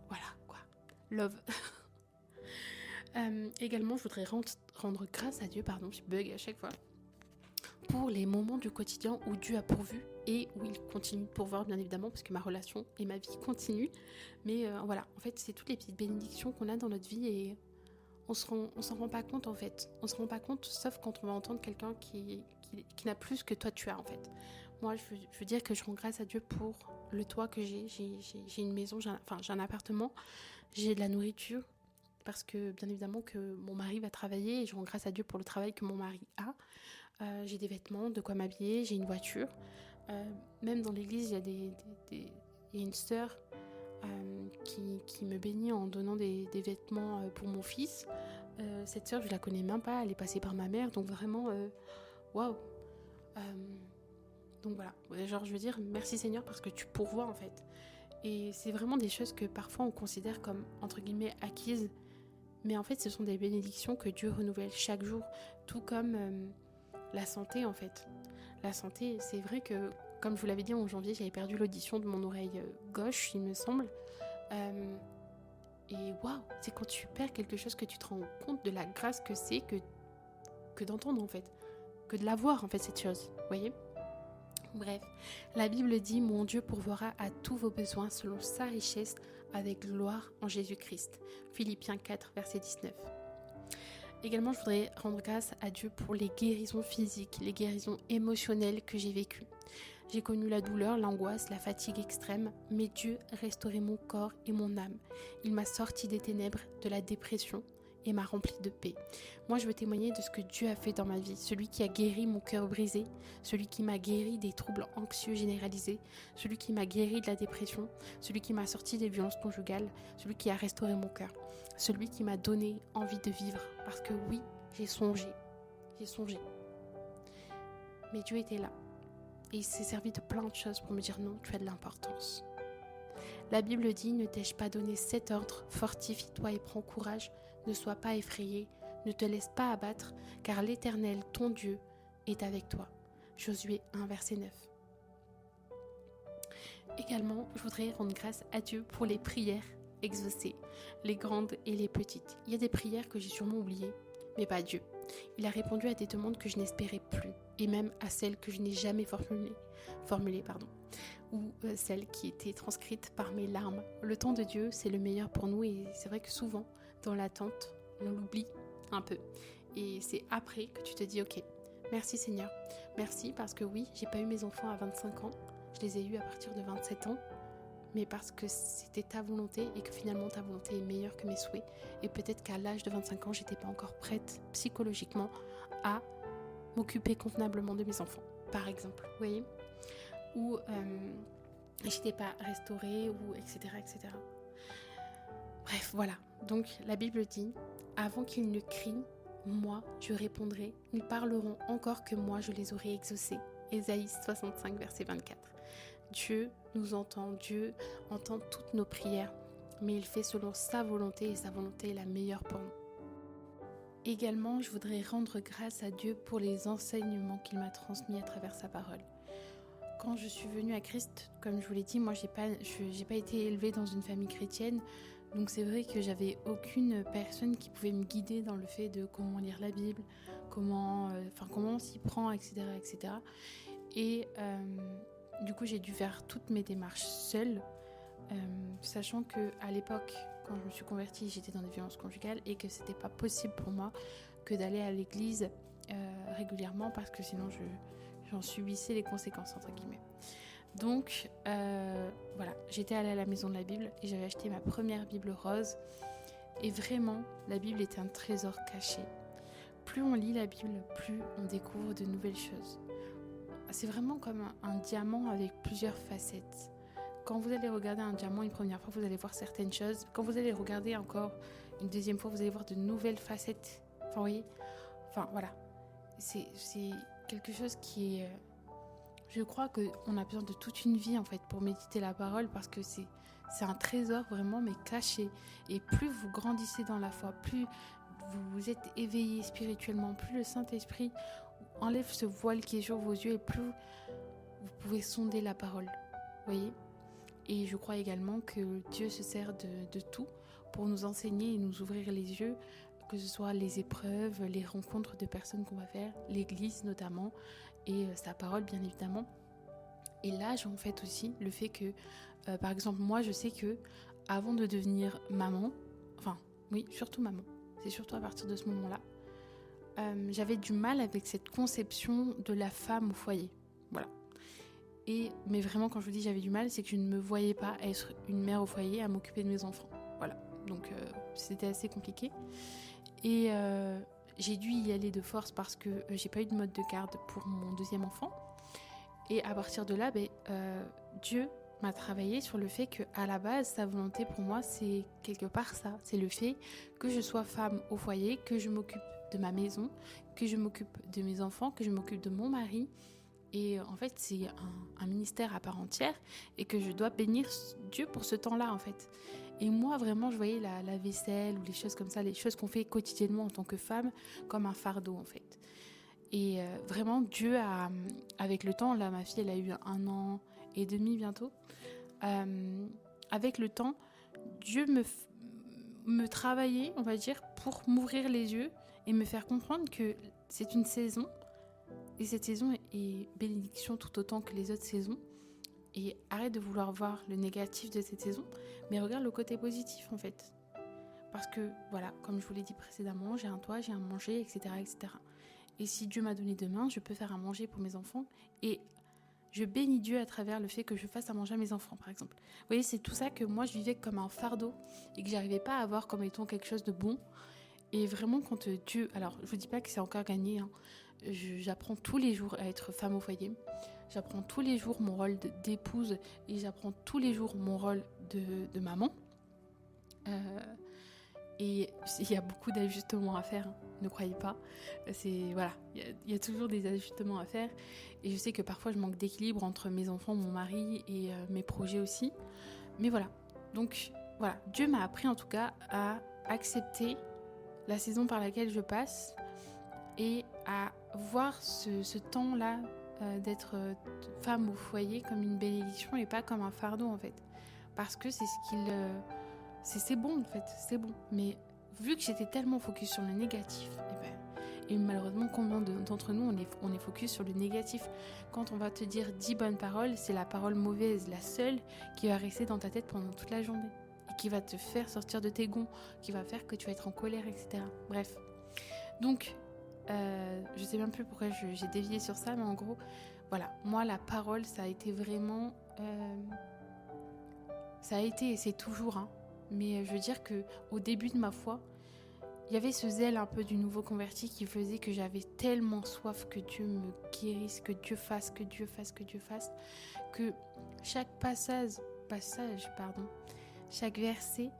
voilà, quoi. Love. Également, je voudrais rendre grâce à Dieu, je bug à chaque fois, pour les moments du quotidien où Dieu a pourvu et où il continue de pourvoir, bien évidemment, parce que ma relation et ma vie continuent. Mais voilà, en fait, c'est toutes les petites bénédictions qu'on a dans notre vie et on s'en rend pas compte, en fait. On se rend pas compte, sauf quand on va entendre quelqu'un qui n'a plus que toi tu as, en fait. Moi, je veux dire que je rends grâce à Dieu pour le toit que j'ai. J'ai une maison, j'ai un appartement, j'ai de la nourriture, parce que bien évidemment que mon mari va travailler et je rends grâce à Dieu pour le travail que mon mari a. J'ai des vêtements, de quoi m'habiller, j'ai une voiture. Même dans l'église, il y a il y a une sœur qui me bénit en donnant des vêtements pour mon fils. Cette sœur, je la connais même pas, elle est passée par ma mère, donc vraiment, waouh. Donc voilà, genre je veux dire merci Seigneur parce que tu pourvois en fait. Et c'est vraiment des choses que parfois on considère comme entre guillemets acquises, mais en fait ce sont des bénédictions que Dieu renouvelle chaque jour, tout comme la santé en fait. La santé, c'est vrai que comme je vous l'avais dit en janvier, j'avais perdu l'audition de mon oreille gauche, il me semble. Et waouh, c'est quand tu perds quelque chose que tu te rends compte de la grâce que c'est que d'entendre en fait, que de l'avoir en fait cette chose, vous voyez. Bref, la Bible dit « Mon Dieu pourvoira à tous vos besoins selon sa richesse avec gloire en Jésus-Christ ». Philippiens 4, verset 19. Également, je voudrais rendre grâce à Dieu pour les guérisons physiques, les guérisons émotionnelles que j'ai vécues. J'ai connu la douleur, l'angoisse, la fatigue extrême, mais Dieu a restauré mon corps et mon âme. Il m'a sorti des ténèbres, de la dépression et m'a rempli de paix. Moi, je veux témoigner de ce que Dieu a fait dans ma vie. Celui qui a guéri mon cœur brisé, celui qui m'a guéri des troubles anxieux généralisés, celui qui m'a guéri de la dépression, celui qui m'a sorti des violences conjugales, celui qui a restauré mon cœur, celui qui m'a donné envie de vivre. Parce que oui, j'ai songé. Mais Dieu était là. Et il s'est servi de plein de choses pour me dire non, tu as de l'importance. La Bible dit, ne t'ai-je pas donné cet ordre, fortifie-toi et prends courage, ne sois pas effrayé, ne te laisse pas abattre, car l'Éternel, ton Dieu, est avec toi. Josué 1, verset 9. Également, je voudrais rendre grâce à Dieu pour les prières exaucées, les grandes et les petites. Il y a des prières que j'ai sûrement oubliées, mais pas Dieu. Il a répondu à des demandes que je n'espérais plus, et même à celles que je n'ai jamais formulées, ou celles qui étaient transcrites par mes larmes. Le temps de Dieu, c'est le meilleur pour nous, et c'est vrai que souvent, dans l'attente, on l'oublie un peu. Et c'est après que tu te dis, ok, merci Seigneur, merci parce que oui, j'ai pas eu mes enfants à 25 ans, je les ai eus à partir de 27 ans, mais parce que c'était ta volonté et que finalement ta volonté est meilleure que mes souhaits. Et peut-être qu'à l'âge de 25 ans, j'étais pas encore prête psychologiquement à m'occuper convenablement de mes enfants, par exemple, vous voyez, ou j'étais pas restaurée, ou etc., etc. Bref, voilà. Donc la Bible dit, avant qu'ils ne crient, moi je répondrai, ils parleront encore que moi je les aurai exaucés. Ésaïe 65, verset 24. Dieu nous entend, Dieu entend toutes nos prières, mais il fait selon sa volonté et sa volonté est la meilleure pour nous. Également, je voudrais rendre grâce à Dieu pour les enseignements qu'il m'a transmis à travers sa parole. Quand je suis venue à Christ, comme je vous l'ai dit, moi j'ai pas été élevée dans une famille chrétienne, donc c'est vrai que j'avais aucune personne qui pouvait me guider dans le fait de comment lire la Bible, comment on s'y prend, etc., etc. Et du coup, j'ai dû faire toutes mes démarches seule, sachant qu'à l'époque, quand je me suis convertie, j'étais dans des violences conjugales et que c'était pas possible pour moi que d'aller à l'église régulièrement parce que sinon j'en subissais les conséquences, entre guillemets. Donc, voilà, j'étais allée à la maison de la Bible et j'avais acheté ma première Bible rose. Et vraiment, la Bible est un trésor caché. Plus on lit la Bible, plus on découvre de nouvelles choses. C'est vraiment comme un diamant avec plusieurs facettes. Quand vous allez regarder un diamant une première fois, vous allez voir certaines choses. Quand vous allez regarder encore une deuxième fois, vous allez voir de nouvelles facettes. Enfin, vous voyez, voilà. C'est quelque chose qui est... Je crois qu'on a besoin de toute une vie en fait pour méditer la parole parce que c'est un trésor vraiment mais caché. Et plus vous grandissez dans la foi, plus vous êtes éveillé spirituellement, plus le Saint-Esprit enlève ce voile qui est sur vos yeux et plus vous pouvez sonder la parole. Vous voyez ? Et je crois également que Dieu se sert de tout pour nous enseigner et nous ouvrir les yeux, que ce soit les épreuves, les rencontres de personnes qu'on va faire, l'église notamment, et sa parole bien évidemment. Et l'âge en fait aussi, le fait que, par exemple moi je sais que avant de devenir maman, surtout maman, c'est surtout à partir de ce moment-là, j'avais du mal avec cette conception de la femme au foyer, voilà. Mais vraiment quand je vous dis j'avais du mal, c'est que je ne me voyais pas être une mère au foyer à m'occuper de mes enfants, voilà. donc c'était assez compliqué. Et j'ai dû y aller de force parce que j'ai pas eu de mode de garde pour mon deuxième enfant. Et à partir de là, Dieu m'a travaillé sur le fait qu'à la base, sa volonté pour moi, c'est quelque part ça. C'est le fait que je sois femme au foyer, que je m'occupe de ma maison, que je m'occupe de mes enfants, que je m'occupe de mon mari. Et en fait, c'est un ministère à part entière et que je dois bénir Dieu pour ce temps-là, en fait. Et moi, vraiment, je voyais la vaisselle ou les choses comme ça, les choses qu'on fait quotidiennement en tant que femme, comme un fardeau, en fait. Et vraiment, Dieu a, avec le temps, là, ma fille, elle a eu 1 an et demi bientôt. Avec le temps, Dieu me travaillait, on va dire, pour m'ouvrir les yeux et me faire comprendre que c'est une saison. Et cette saison est bénédiction tout autant que les autres saisons. Et arrête de vouloir voir le négatif de cette saison, mais regarde le côté positif, en fait. Parce que, voilà, comme je vous l'ai dit précédemment, j'ai un toit, j'ai à manger, etc., etc. Et si Dieu m'a donné 2 mains, je peux faire à manger pour mes enfants. Et je bénis Dieu à travers le fait que je fasse à manger à mes enfants, par exemple. Vous voyez, c'est tout ça que moi, je vivais comme un fardeau et que j'arrivais pas à voir comme étant quelque chose de bon. Et vraiment, quand Dieu... Alors, je vous dis pas que c'est encore gagné, hein. J'apprends tous les jours à être femme au foyer. J'apprends tous les jours mon rôle d'épouse et j'apprends tous les jours mon rôle de maman. Et il y a beaucoup d'ajustements à faire, hein, ne croyez pas. Voilà, il y a toujours des ajustements à faire. Et je sais que parfois je manque d'équilibre entre mes enfants, mon mari et mes projets aussi. Mais voilà, donc voilà, Dieu m'a appris en tout cas à accepter la saison par laquelle je passe et à voir ce temps-là d'être femme au foyer comme une bénédiction et pas comme un fardeau en fait. Parce que c'est ce qu'il... c'est bon en fait, c'est bon. Mais vu que j'étais tellement focus sur le négatif, et malheureusement combien d'entre nous on est focus sur le négatif. Quand on va te dire 10 bonnes paroles, c'est la parole mauvaise, la seule qui va rester dans ta tête pendant toute la journée. Et qui va te faire sortir de tes gonds, qui va faire que tu vas être en colère, etc. Bref. Donc, je sais même plus pourquoi j'ai dévié sur ça, mais en gros, voilà. Moi, la parole, ça a été vraiment... ça a été, et c'est toujours, hein. Mais je veux dire qu'au début de ma foi, il y avait ce zèle un peu du nouveau converti qui faisait que j'avais tellement soif que Dieu me guérisse, que Dieu fasse, que Dieu fasse, que Dieu fasse, que chaque chaque verset,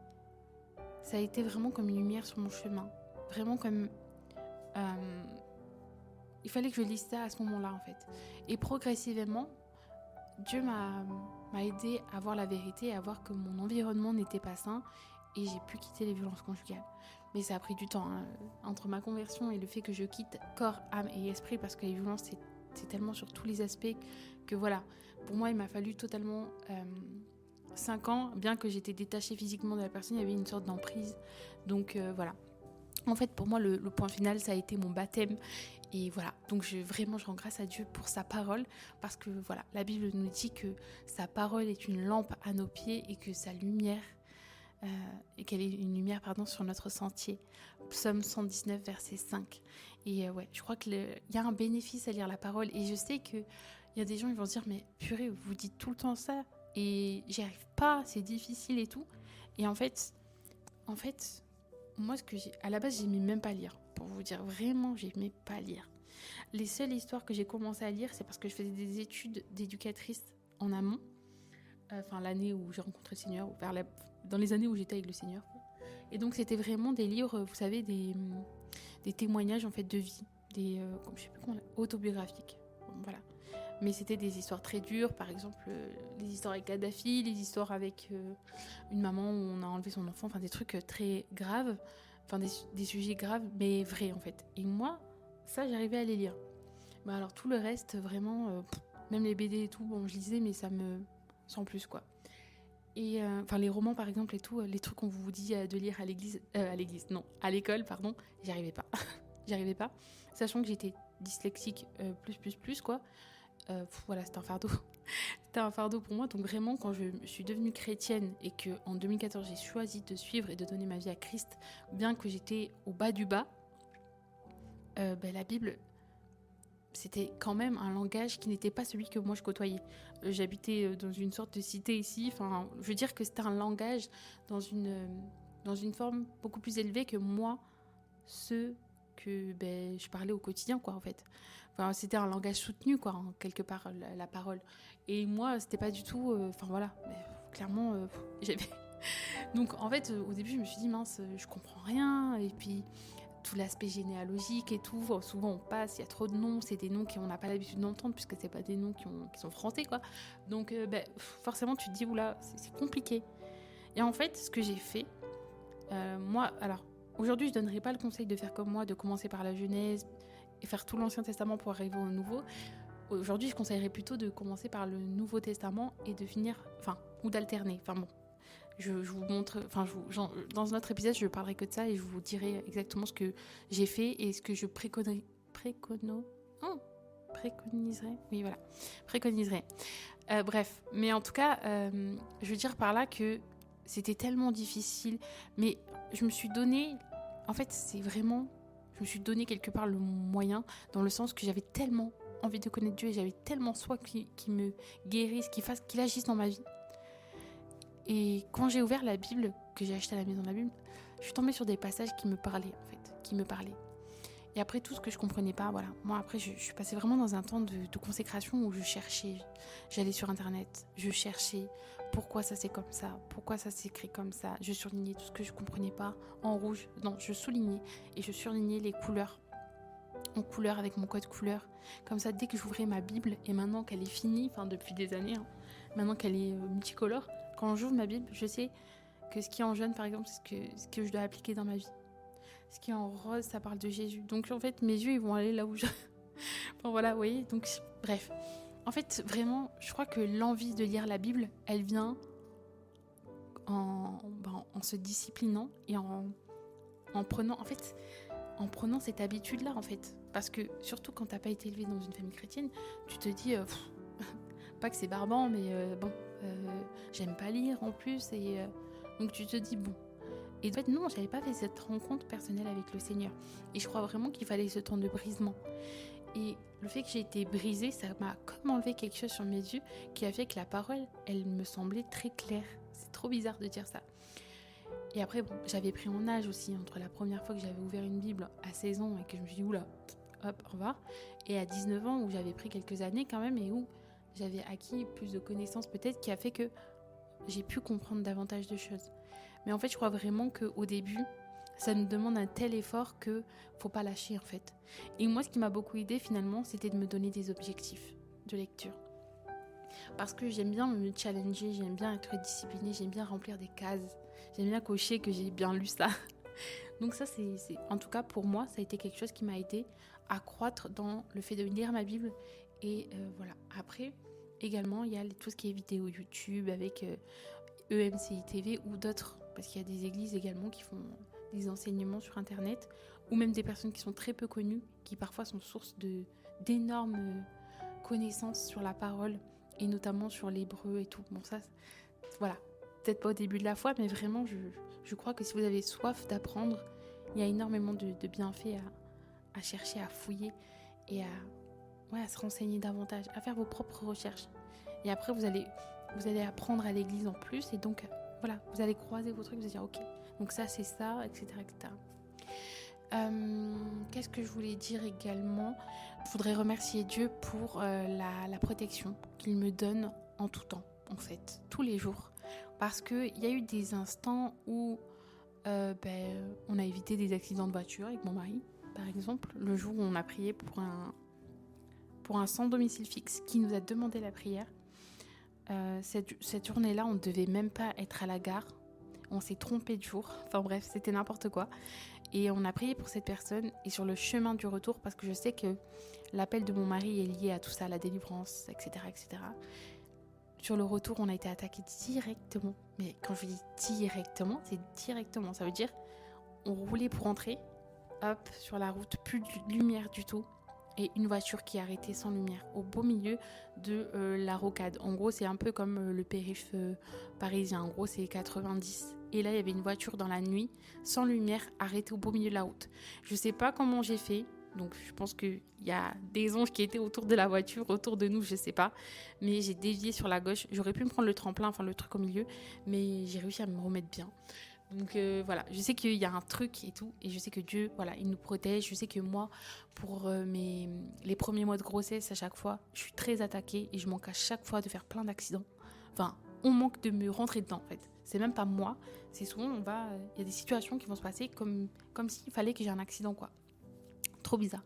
ça a été vraiment comme une lumière sur mon chemin. Vraiment comme... il fallait que je lise ça à ce moment-là, en fait. Et progressivement, Dieu m'a aidé à voir la vérité, à voir que mon environnement n'était pas sain et j'ai pu quitter les violences conjugales. Mais ça a pris du temps, hein, entre ma conversion et le fait que je quitte corps, âme et esprit, parce que les violences, c'est tellement sur tous les aspects que voilà, pour moi, il m'a fallu totalement 5 ans, bien que j'étais détachée physiquement de la personne, il y avait une sorte d'emprise. Donc voilà. En fait, pour moi, le point final, ça a été mon baptême. Et voilà, donc je rends grâce à Dieu pour sa parole, parce que voilà, la Bible nous dit que sa parole est une lampe à nos pieds et que sa lumière, et qu'elle est une lumière sur notre sentier. Psaume 119, verset 5. Et ouais, je crois qu'il y a un bénéfice à lire la parole. Et je sais qu'il y a des gens qui vont se dire, mais purée, vous dites tout le temps ça et j'y arrive pas, c'est difficile et tout. Et en fait, moi, à la base, j'aimais même pas lire. Pour vous dire, vraiment, j'aimais pas lire. Les seules histoires que j'ai commencé à lire, c'est parce que je faisais des études d'éducatrice en amont. L'année où j'ai rencontré le Seigneur, dans les années où j'étais avec le Seigneur. Et donc, c'était vraiment des livres, vous savez, des témoignages en fait de vie, je sais plus comment, autobiographiques. Bon, voilà. Mais c'était des histoires très dures, par exemple, les histoires avec Kadhafi, les histoires avec une maman où on a enlevé son enfant, des trucs très graves, des sujets graves, mais vrais en fait. Et moi, ça, j'arrivais à les lire. Mais alors tout le reste, vraiment, même les BD et tout, bon, je lisais, mais ça me... sans plus, quoi. Et les romans, par exemple, et tout, les trucs qu'on vous dit de lire à l'école, pardon, j'y arrivais pas. J'y arrivais pas, sachant que j'étais dyslexique plus, quoi. Voilà, c'était un fardeau. C'était un fardeau pour moi. Donc vraiment, quand je suis devenue chrétienne et qu'en 2014, j'ai choisi de suivre et de donner ma vie à Christ, bien que j'étais au bas du bas, la Bible, c'était quand même un langage qui n'était pas celui que moi je côtoyais. J'habitais dans une sorte de cité ici. Je veux dire que c'était un langage dans une dans une forme beaucoup plus élevée que moi, ceux que je parlais au quotidien, quoi, en fait. Enfin, c'était un langage soutenu, quoi, en quelque part, la parole. Et moi, c'était pas du tout... Enfin, voilà. Mais, clairement, j'avais... Donc, en fait, au début, je me suis dit, mince, je comprends rien. Et puis, tout l'aspect généalogique et tout, souvent, on passe, il y a trop de noms. C'est des noms qu'on n'a pas l'habitude d'entendre, puisque c'est pas des noms qui sont français, quoi. Donc, forcément, tu te dis, oula, c'est compliqué. Et en fait, ce que j'ai fait, moi, alors... Aujourd'hui, je ne donnerai pas le conseil de faire comme moi, de commencer par la Genèse et faire tout l'Ancien Testament pour arriver au Nouveau. Aujourd'hui, je conseillerais plutôt de commencer par le Nouveau Testament et de finir, ou d'alterner. Enfin bon, je vous montre, dans un autre épisode, je parlerai que de ça et je vous dirai exactement ce que j'ai fait et ce que je préconiserais. Bref, mais en tout cas, je veux dire par là que c'était tellement difficile, mais je me suis donné, en fait, je me suis donné quelque part le moyen, dans le sens que j'avais tellement envie de connaître Dieu et j'avais tellement soif qu'il me guérisse, qu'il agisse dans ma vie. Et quand j'ai ouvert la Bible, que j'ai acheté à la maison de la Bible, je suis tombée sur des passages qui me parlaient, en fait, qui me parlaient. Et après, tout ce que je comprenais pas, voilà. Moi, après, je suis passée vraiment dans un temps de consécration où je cherchais. J'allais sur Internet, je cherchais pourquoi ça c'est comme ça, pourquoi ça s'écrit comme ça. Je surlignais tout ce que je comprenais pas en rouge. Non, je soulignais et je surlignais les couleurs en couleur avec mon code couleur. Comme ça, dès que j'ouvrais ma Bible, et maintenant qu'elle est finie, depuis des années, maintenant qu'elle est multicolore, quand j'ouvre ma Bible, je sais que ce qui est en jaune, par exemple, c'est ce que je dois appliquer dans ma vie. Ce qui est en rose, ça parle de Jésus. Donc, en fait, mes yeux, ils vont aller là où je... Enfin, voilà, vous voyez. Donc, bref. En fait, vraiment, je crois que l'envie de lire la Bible, elle vient en se disciplinant et en prenant... En fait, en prenant cette habitude-là, en fait. Parce que, surtout quand t'as pas été élevé dans une famille chrétienne, tu te dis... pas que c'est barbant, mais j'aime pas lire en plus. Et donc, tu te dis, bon... Et en fait, non, j'avais pas fait cette rencontre personnelle avec le Seigneur. Et je crois vraiment qu'il fallait ce temps de brisement. Et le fait que j'ai été brisée, ça m'a comme enlevé quelque chose sur mes yeux qui a fait que la parole, elle me semblait très claire. C'est trop bizarre de dire ça. Et après, bon, j'avais pris mon âge aussi, entre la première fois que j'avais ouvert une Bible à 16 ans et que je me suis dit, oula, hop, au revoir. Et à 19 ans, où j'avais pris quelques années quand même et où j'avais acquis plus de connaissances peut-être, qui a fait que j'ai pu comprendre davantage de choses. Mais en fait, je crois vraiment qu'au début, ça nous demande un tel effort que faut pas lâcher en fait. Et moi, ce qui m'a beaucoup aidé finalement, c'était de me donner des objectifs de lecture. Parce que j'aime bien me challenger, j'aime bien être disciplinée, j'aime bien remplir des cases, j'aime bien cocher que j'ai bien lu ça. Donc ça, c'est en tout cas pour moi, ça a été quelque chose qui m'a aidé à croître dans le fait de lire ma Bible. Et voilà. Après, également, il y a tout ce qui est vidéo YouTube avec EMCI TV ou d'autres. Parce qu'il y a des églises également qui font des enseignements sur Internet, ou même des personnes qui sont très peu connues, qui parfois sont source d'énormes connaissances sur la parole, et notamment sur l'hébreu et tout. Bon, ça, voilà. Peut-être pas au début de la foi, mais vraiment, je crois que si vous avez soif d'apprendre, il y a énormément de bienfaits à chercher, à fouiller, et à se renseigner davantage, à faire vos propres recherches. Et après, vous allez apprendre à l'église en plus, et donc... Voilà, vous allez croiser vos trucs, vous allez dire ok, donc ça c'est ça, etc. Qu'est-ce que je voulais dire également ? Je voudrais remercier Dieu pour la protection qu'il me donne en tout temps, en fait, tous les jours. Parce qu'il y a eu des instants où on a évité des accidents de voiture avec mon mari, par exemple, le jour où on a prié pour un sans domicile fixe qui nous a demandé la prière. Cette journée-là, on ne devait même pas être à la gare. On s'est trompé de jour. Enfin bref, c'était n'importe quoi. Et on a prié pour cette personne. Et sur le chemin du retour, parce que je sais que l'appel de mon mari est lié à tout ça, la délivrance, etc., etc. Sur le retour, on a été attaqué directement. Mais quand je dis directement, c'est directement. Ça veut dire, on roulait pour entrer. Hop, sur la route, plus de lumière du tout. Et une voiture qui est arrêtée sans lumière, au beau milieu de la rocade. En gros, c'est un peu comme le périph' parisien. En gros, c'est 90. Et là, il y avait une voiture dans la nuit, sans lumière, arrêtée au beau milieu de la route. Je sais pas comment j'ai fait. Donc, je pense qu'il y a des anges qui étaient autour de la voiture, autour de nous, je sais pas. Mais j'ai dévié sur la gauche. J'aurais pu me prendre le tremplin, enfin le truc au milieu. Mais j'ai réussi à me remettre bien. Donc voilà, je sais qu'il y a un truc et tout, et je sais que Dieu, voilà, il nous protège. Je sais que moi, pour les premiers mois de grossesse, à chaque fois, je suis très attaquée et je manque à chaque fois de faire plein d'accidents. Enfin, on manque de me rentrer dedans, en fait. C'est même pas moi, c'est souvent, il y a des situations qui vont se passer comme s'il fallait que j'ai un accident, quoi. Trop bizarre.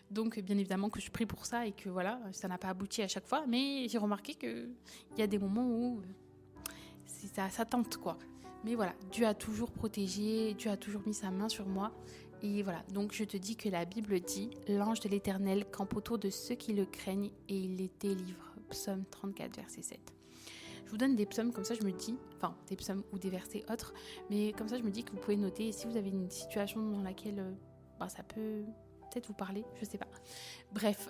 Donc, bien évidemment que je prie pour ça et que voilà, ça n'a pas abouti à chaque fois, mais j'ai remarqué qu'il y a des moments où ça tente, quoi. Mais voilà, Dieu a toujours protégé, Dieu a toujours mis sa main sur moi. Et voilà, donc je te dis que la Bible dit « L'ange de l'Éternel campe autour de ceux qui le craignent et il les délivre ». Psaume 34, verset 7. Je vous donne des psaumes, comme ça je me dis, enfin des psaumes ou des versets autres, mais comme ça je me dis que vous pouvez noter. Et si vous avez une situation dans laquelle ça peut peut-être vous parler, je sais pas. Bref.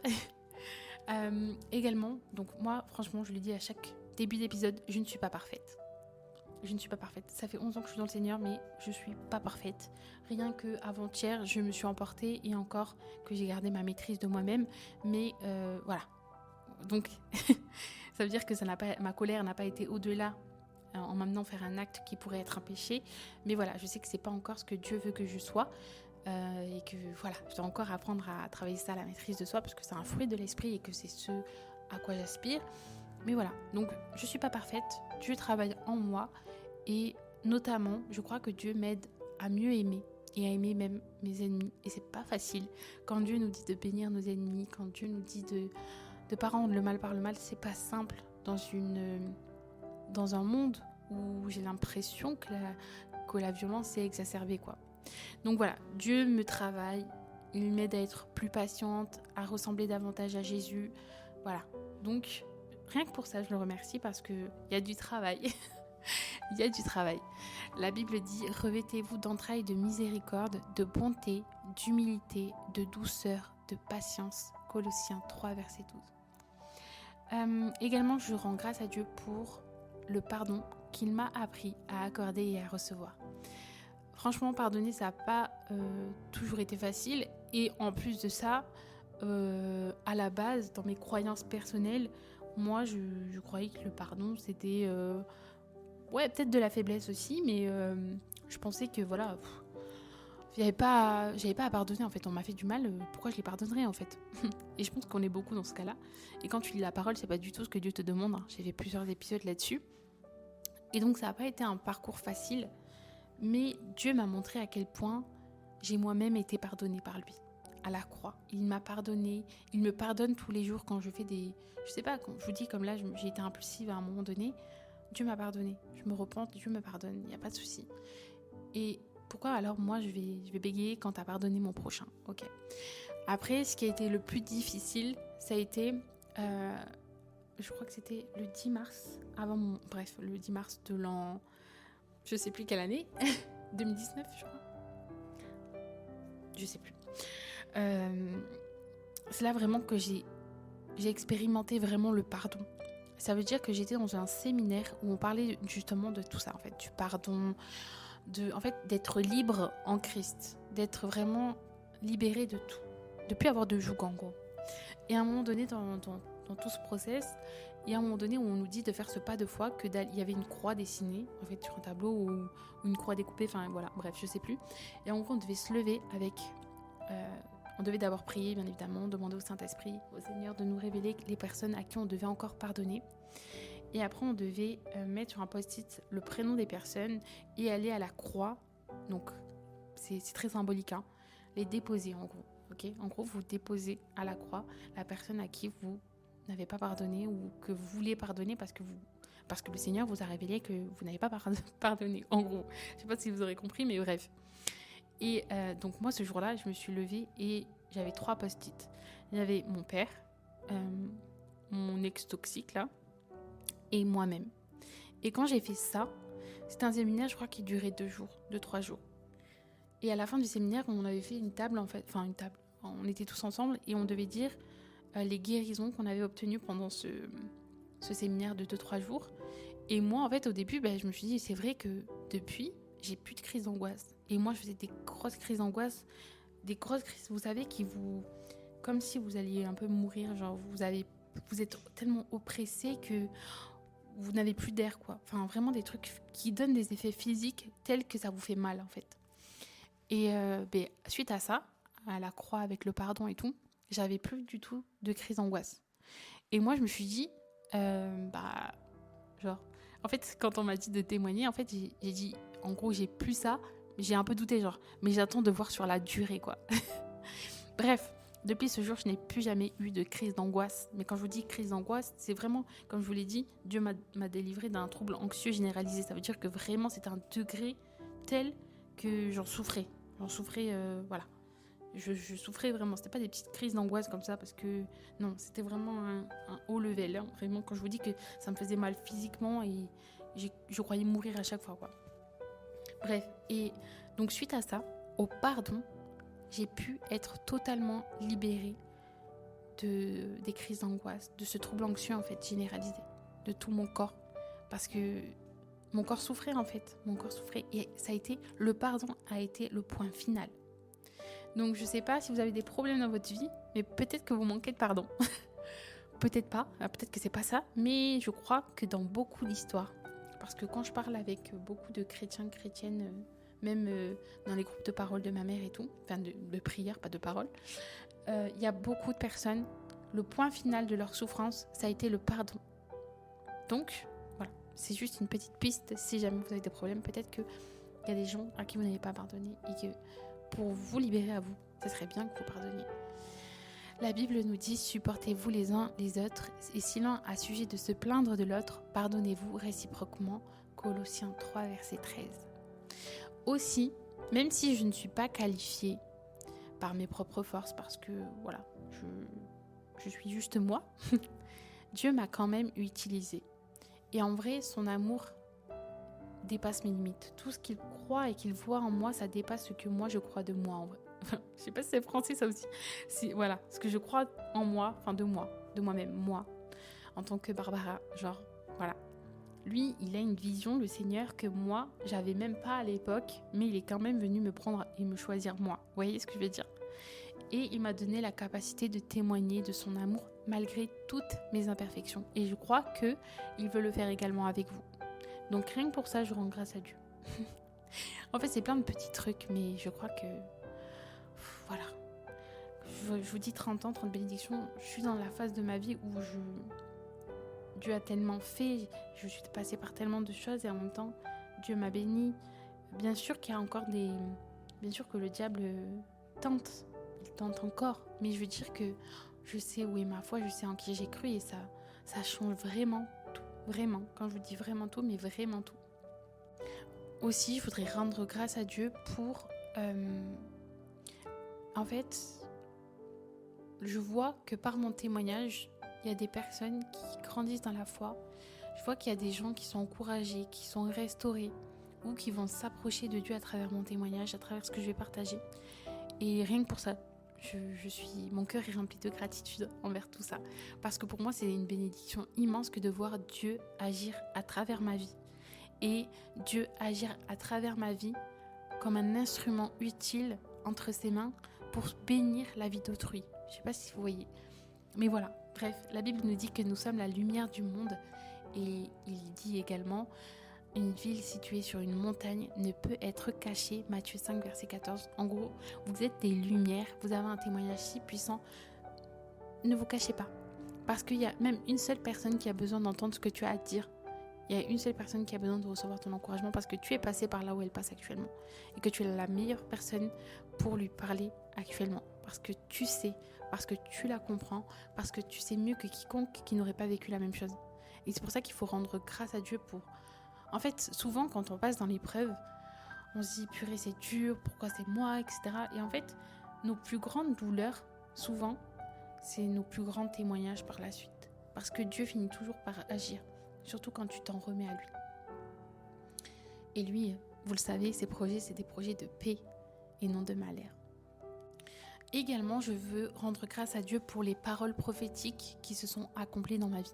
Également, donc moi franchement je le dis à chaque début d'épisode, je ne suis pas parfaite. Je ne suis pas parfaite. Ça fait 11 ans que je suis dans le Seigneur, mais je ne suis pas parfaite. Rien qu'avant-hier, je me suis emportée et encore que j'ai gardé ma maîtrise de moi-même. Mais voilà. Donc, ça veut dire que ma colère n'a pas été au-delà en m'amenant faire un acte qui pourrait être un péché. Mais voilà, je sais que ce n'est pas encore ce que Dieu veut que je sois. Et que voilà, je dois encore apprendre à travailler ça, la maîtrise de soi, parce que c'est un fruit de l'esprit et que c'est ce à quoi j'aspire. Mais voilà, donc je ne suis pas parfaite, Dieu travaille en moi et notamment, je crois que Dieu m'aide à mieux aimer et à aimer même mes ennemis. Et c'est pas facile. Quand Dieu nous dit de bénir nos ennemis, quand Dieu nous dit de ne pas rendre le mal par le mal, c'est pas simple dans un monde où j'ai l'impression que la violence est exacerbée, quoi. Donc voilà, Dieu me travaille, il m'aide à être plus patiente, à ressembler davantage à Jésus. Voilà, donc rien que pour ça, je le remercie parce qu'il y a du travail. Il y a du travail. La Bible dit « Revêtez-vous d'entrailles de miséricorde, de bonté, d'humilité, de douceur, de patience. » Colossiens 3, verset 12. Également, je rends grâce à Dieu pour le pardon qu'il m'a appris à accorder et à recevoir. Franchement, pardonner, ça n'a pas toujours été facile. Et en plus de ça, à la base, dans mes croyances personnelles, moi, je croyais que le pardon, c'était... peut-être de la faiblesse aussi, mais je pensais que voilà, j'avais pas à pardonner en fait. On m'a fait du mal, pourquoi je les pardonnerais en fait? Et je pense qu'on est beaucoup dans ce cas-là. Et quand tu lis la parole, c'est pas du tout ce que Dieu te demande. Hein. J'ai fait plusieurs épisodes là-dessus. Et donc ça n'a pas été un parcours facile, mais Dieu m'a montré à quel point j'ai moi-même été pardonnée par lui. À la croix, il m'a pardonné, il me pardonne tous les jours quand je fais je sais pas, quand je vous dis comme là, j'ai été impulsive à un moment donné. Dieu m'a pardonné, je me repente, Dieu me pardonne, il n'y a pas de souci. Et pourquoi alors moi je vais bégayer quand t'as pardonné mon prochain? Ok. Après, ce qui a été le plus difficile, ça a été, je crois que c'était le 10 mars, le 10 mars de l'an, je sais plus quelle année, 2019 je crois, je sais plus. C'est là vraiment que j'ai expérimenté vraiment le pardon. Ça veut dire que j'étais dans un séminaire où on parlait justement de tout ça, en fait, du pardon, d'être libre en Christ, d'être vraiment libéré de tout, de plus avoir de joug en gros. Et à un moment donné, dans tout ce process, il y a un moment donné où on nous dit de faire ce pas de foi, il y avait une croix dessinée, en fait, sur un tableau ou une croix découpée, enfin voilà, bref, je sais plus. Et en gros, on devait se lever avec... on devait d'abord prier, bien évidemment, demander au Saint-Esprit, au Seigneur, de nous révéler les personnes à qui on devait encore pardonner. Et après, on devait mettre sur un post-it le prénom des personnes et aller à la croix. Donc, c'est très symbolique, hein. Les déposer, en gros. Okay, en gros, vous déposez à la croix la personne à qui vous n'avez pas pardonné ou que vous vouliez pardonner parce que le Seigneur vous a révélé que vous n'avez pas pardonné. En gros, je ne sais pas si vous aurez compris, mais bref. Et donc moi, ce jour-là, je me suis levée et j'avais 3 post-it. Il y avait mon père, mon ex-toxique, là, et moi-même. Et quand j'ai fait ça, c'était un séminaire, je crois, qui durait 2-3 jours. Et à la fin du séminaire, on avait fait une table, en fait. Enfin, une table. On était tous ensemble et on devait dire les guérisons qu'on avait obtenues pendant ce séminaire de 2-3 jours. Et moi, en fait, au début, je me suis dit, c'est vrai que depuis... j'ai plus de crise d'angoisse. Et moi, je faisais des grosses crises d'angoisse, des grosses crises, vous savez, comme si vous alliez un peu mourir, genre vous êtes tellement oppressé que vous n'avez plus d'air, quoi. Enfin, vraiment des trucs qui donnent des effets physiques tels que ça vous fait mal, en fait. Et suite à ça, à la croix avec le pardon et tout, j'avais plus du tout de crise d'angoisse. Et moi, je me suis dit, genre, en fait, quand on m'a dit de témoigner, en fait, j'ai dit, en gros, j'ai plus ça. J'ai un peu douté, genre, mais j'attends de voir sur la durée, quoi. Bref, depuis ce jour, je n'ai plus jamais eu de crise d'angoisse. Mais quand je vous dis crise d'angoisse, c'est vraiment, comme je vous l'ai dit, Dieu m'a délivré d'un trouble anxieux généralisé. Ça veut dire que vraiment, c'était un degré tel que j'en souffrais. Voilà. Je souffrais vraiment. C'était pas des petites crises d'angoisse comme ça, parce que non, c'était vraiment un haut level. Hein. Vraiment, quand je vous dis que ça me faisait mal physiquement et je croyais mourir à chaque fois, quoi. Bref, et donc suite à ça, au pardon, j'ai pu être totalement libérée des crises d'angoisse, de ce trouble anxieux en fait généralisé, de tout mon corps, parce que mon corps souffrait en fait, et le pardon a été le point final. Donc je sais pas si vous avez des problèmes dans votre vie, mais peut-être que vous manquez de pardon. Peut-être pas, peut-être que c'est pas ça, mais je crois que dans beaucoup d'histoires, parce que quand je parle avec beaucoup de chrétiens, chrétiennes, même dans les groupes de parole de ma mère et tout, enfin de prière, pas de parole, il y a beaucoup de personnes, le point final de leur souffrance, ça a été le pardon. Donc, voilà, c'est juste une petite piste, si jamais vous avez des problèmes, peut-être qu'il y a des gens à qui vous n'avez pas pardonné et que pour vous libérer à vous, ce serait bien que vous pardonniez. La Bible nous dit « Supportez-vous les uns les autres, et si l'un a sujet de se plaindre de l'autre, pardonnez-vous réciproquement. » Colossiens 3, verset 13. Aussi, même si je ne suis pas qualifiée par mes propres forces, parce que voilà, je suis juste moi, Dieu m'a quand même utilisée. Et en vrai, son amour dépasse mes limites. Tout ce qu'il croit et qu'il voit en moi, ça dépasse ce que moi je crois de moi en vrai. Je sais pas si c'est français ça aussi. Voilà, ce que je crois en moi, enfin de moi-même, moi, en tant que Barbara, genre, voilà. Lui, il a une vision, le Seigneur, que moi, j'avais même pas à l'époque, mais il est quand même venu me prendre et me choisir moi. Vous voyez ce que je veux dire ? Et il m'a donné la capacité de témoigner de son amour malgré toutes mes imperfections. Et je crois qu'il veut le faire également avec vous. Donc rien que pour ça, je rends grâce à Dieu. En fait, c'est plein de petits trucs, mais je crois que... Voilà. Je vous dis 30 ans, 30 bénédictions. Je suis dans la phase de ma vie où Dieu a tellement fait, je suis passée par tellement de choses et en même temps, Dieu m'a bénie. Bien sûr qu'il y a encore Bien sûr que le diable tente. Il tente encore. Mais je veux dire que je sais où est ma foi, je sais en qui j'ai cru et ça change vraiment tout. Vraiment. Quand je vous dis vraiment tout, mais vraiment tout. Aussi, je voudrais rendre grâce à Dieu pour... En fait, je vois que par mon témoignage, il y a des personnes qui grandissent dans la foi. Je vois qu'il y a des gens qui sont encouragés, qui sont restaurés ou qui vont s'approcher de Dieu à travers mon témoignage, à travers ce que je vais partager. Et rien que pour ça, mon cœur est rempli de gratitude envers tout ça. Parce que pour moi, c'est une bénédiction immense que de voir Dieu agir à travers ma vie. Et Dieu agir à travers ma vie comme un instrument utile entre ses mains pour bénir la vie d'autrui. Je ne sais pas si vous voyez. Mais voilà, bref, la Bible nous dit que nous sommes la lumière du monde. Et il dit également, une ville située sur une montagne ne peut être cachée. Matthieu 5, verset 14. En gros, vous êtes des lumières, vous avez un témoignage si puissant. Ne vous cachez pas. Parce qu'il y a même une seule personne qui a besoin d'entendre ce que tu as à dire. Il y a une seule personne qui a besoin de recevoir ton encouragement parce que tu es passé par là où elle passe actuellement. Et que tu es la meilleure personne pour lui parler actuellement. Parce que tu sais, parce que tu la comprends, parce que tu sais mieux que quiconque qui n'aurait pas vécu la même chose. Et c'est pour ça qu'il faut rendre grâce à Dieu pour... En fait, souvent, quand on passe dans l'épreuve, on se dit, purée, c'est dur, pourquoi c'est moi, etc. Et en fait, nos plus grandes douleurs, souvent, c'est nos plus grands témoignages par la suite. Parce que Dieu finit toujours par agir, surtout quand tu t'en remets à lui. Et lui, vous le savez, ses projets, c'est des projets de paix et non de malheur. Également, je veux rendre grâce à Dieu pour les paroles prophétiques qui se sont accomplies dans ma vie.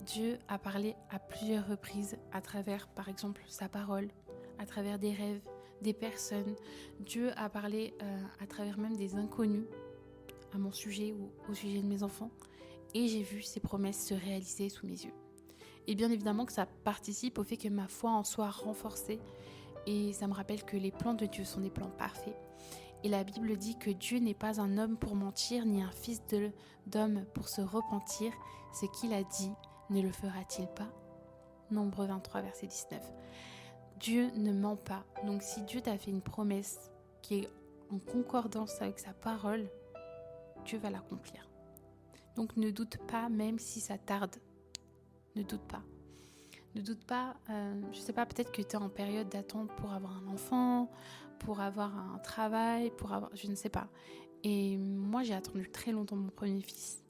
Dieu a parlé à plusieurs reprises à travers, par exemple, sa parole, à travers des rêves, des personnes. Dieu a parlé à travers même des inconnus à mon sujet ou au sujet de mes enfants. Et j'ai vu ces promesses se réaliser sous mes yeux. Et bien évidemment que ça participe au fait que ma foi en soit renforcée. Et ça me rappelle que les plans de Dieu sont des plans parfaits. Et la Bible dit que Dieu n'est pas un homme pour mentir, ni un fils d'homme pour se repentir. Ce qu'il a dit, ne le fera-t-il pas ? Nombre 23, verset 19. Dieu ne ment pas. Donc si Dieu t'a fait une promesse qui est en concordance avec sa parole, Dieu va l'accomplir. Donc ne doute pas, même si ça tarde. Ne doute pas. Ne doute pas, je sais pas, peut-être que tu es en période d'attente pour avoir un enfant, pour avoir un travail, je ne sais pas. Et moi, j'ai attendu très longtemps mon premier fils.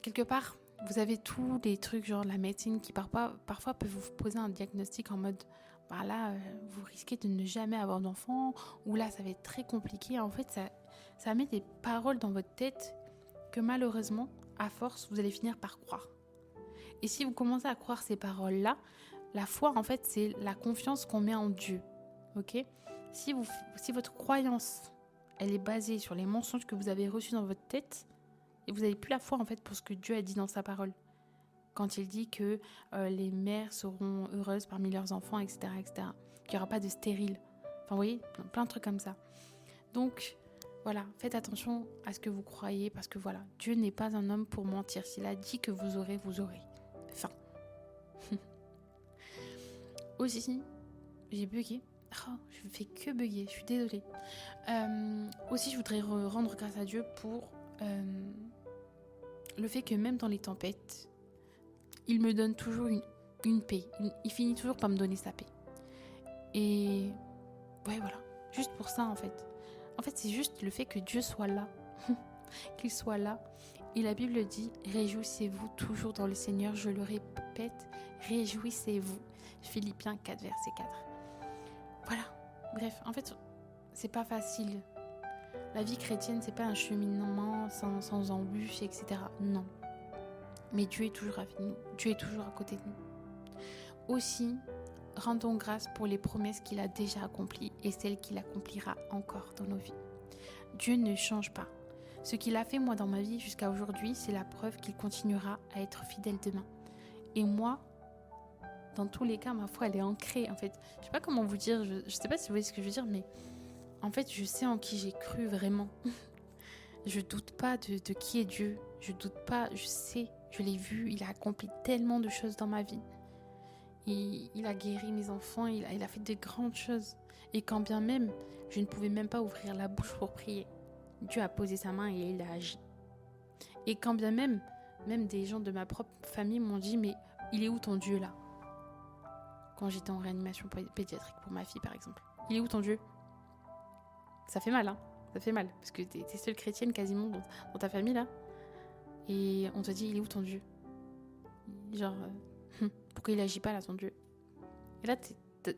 Quelque part, vous avez tous les trucs, genre la médecine, qui parfois peuvent vous poser un diagnostic en mode, vous risquez de ne jamais avoir d'enfant, ou là, ça va être très compliqué. En fait, ça met des paroles dans votre tête que malheureusement, à force, vous allez finir par croire. Et si vous commencez à croire ces paroles-là, la foi, en fait, c'est la confiance qu'on met en Dieu. Ok ? Si votre croyance, elle est basée sur les mensonges que vous avez reçus dans votre tête, et vous n'avez plus la foi, en fait, pour ce que Dieu a dit dans sa parole. Quand il dit que les mères seront heureuses parmi leurs enfants, etc., etc. Qu'il n'y aura pas de stérile. Enfin, vous voyez, plein de trucs comme ça. Donc, voilà, faites attention à ce que vous croyez, parce que voilà, Dieu n'est pas un homme pour mentir. S'il a dit que vous aurez, vous aurez. Fin. Aussi, j'ai bugué. Je ne fais que bugger, je suis désolée. Aussi, je voudrais rendre grâce à Dieu pour le fait que même dans les tempêtes, il me donne toujours une paix. Il finit toujours par me donner sa paix. Et ouais, voilà. Juste pour ça, en fait. En fait, c'est juste le fait que Dieu soit là. Qu'il soit là. Et la Bible dit, réjouissez-vous toujours dans le Seigneur. Je le répète, réjouissez-vous. Philippiens 4, verset 4. Voilà. Bref, en fait, c'est pas facile. La vie chrétienne, c'est pas un cheminement sans embûches, etc. Non. Mais Dieu est toujours avec nous. Dieu est toujours à côté de nous. Aussi, rendons grâce pour les promesses qu'il a déjà accomplies et celles qu'il accomplira encore dans nos vies. Dieu ne change pas. Ce qu'il a fait moi dans ma vie jusqu'à aujourd'hui, c'est la preuve qu'il continuera à être fidèle demain. Et moi, dans tous les cas, ma foi, elle est ancrée. En fait, je sais pas comment vous dire, je sais pas si vous voyez ce que je veux dire, mais en fait, je sais en qui j'ai cru vraiment. Je doute pas de qui est Dieu. Je doute pas, je sais, je l'ai vu, il a accompli tellement de choses dans ma vie. Il a guéri mes enfants, il a fait de grandes choses. Et quand bien même, je ne pouvais même pas ouvrir la bouche pour prier. Dieu a posé sa main et il a agi. Et quand bien même des gens de ma propre famille m'ont dit, mais il est où ton Dieu là ? Quand j'étais en réanimation pédiatrique pour ma fille par exemple. Il est où ton Dieu ? Ça fait mal, hein ? Ça fait mal, parce que t'es seule chrétienne quasiment dans ta famille là. Et on te dit, il est où ton Dieu ? Genre, pourquoi il agit pas là ton Dieu ? Et là,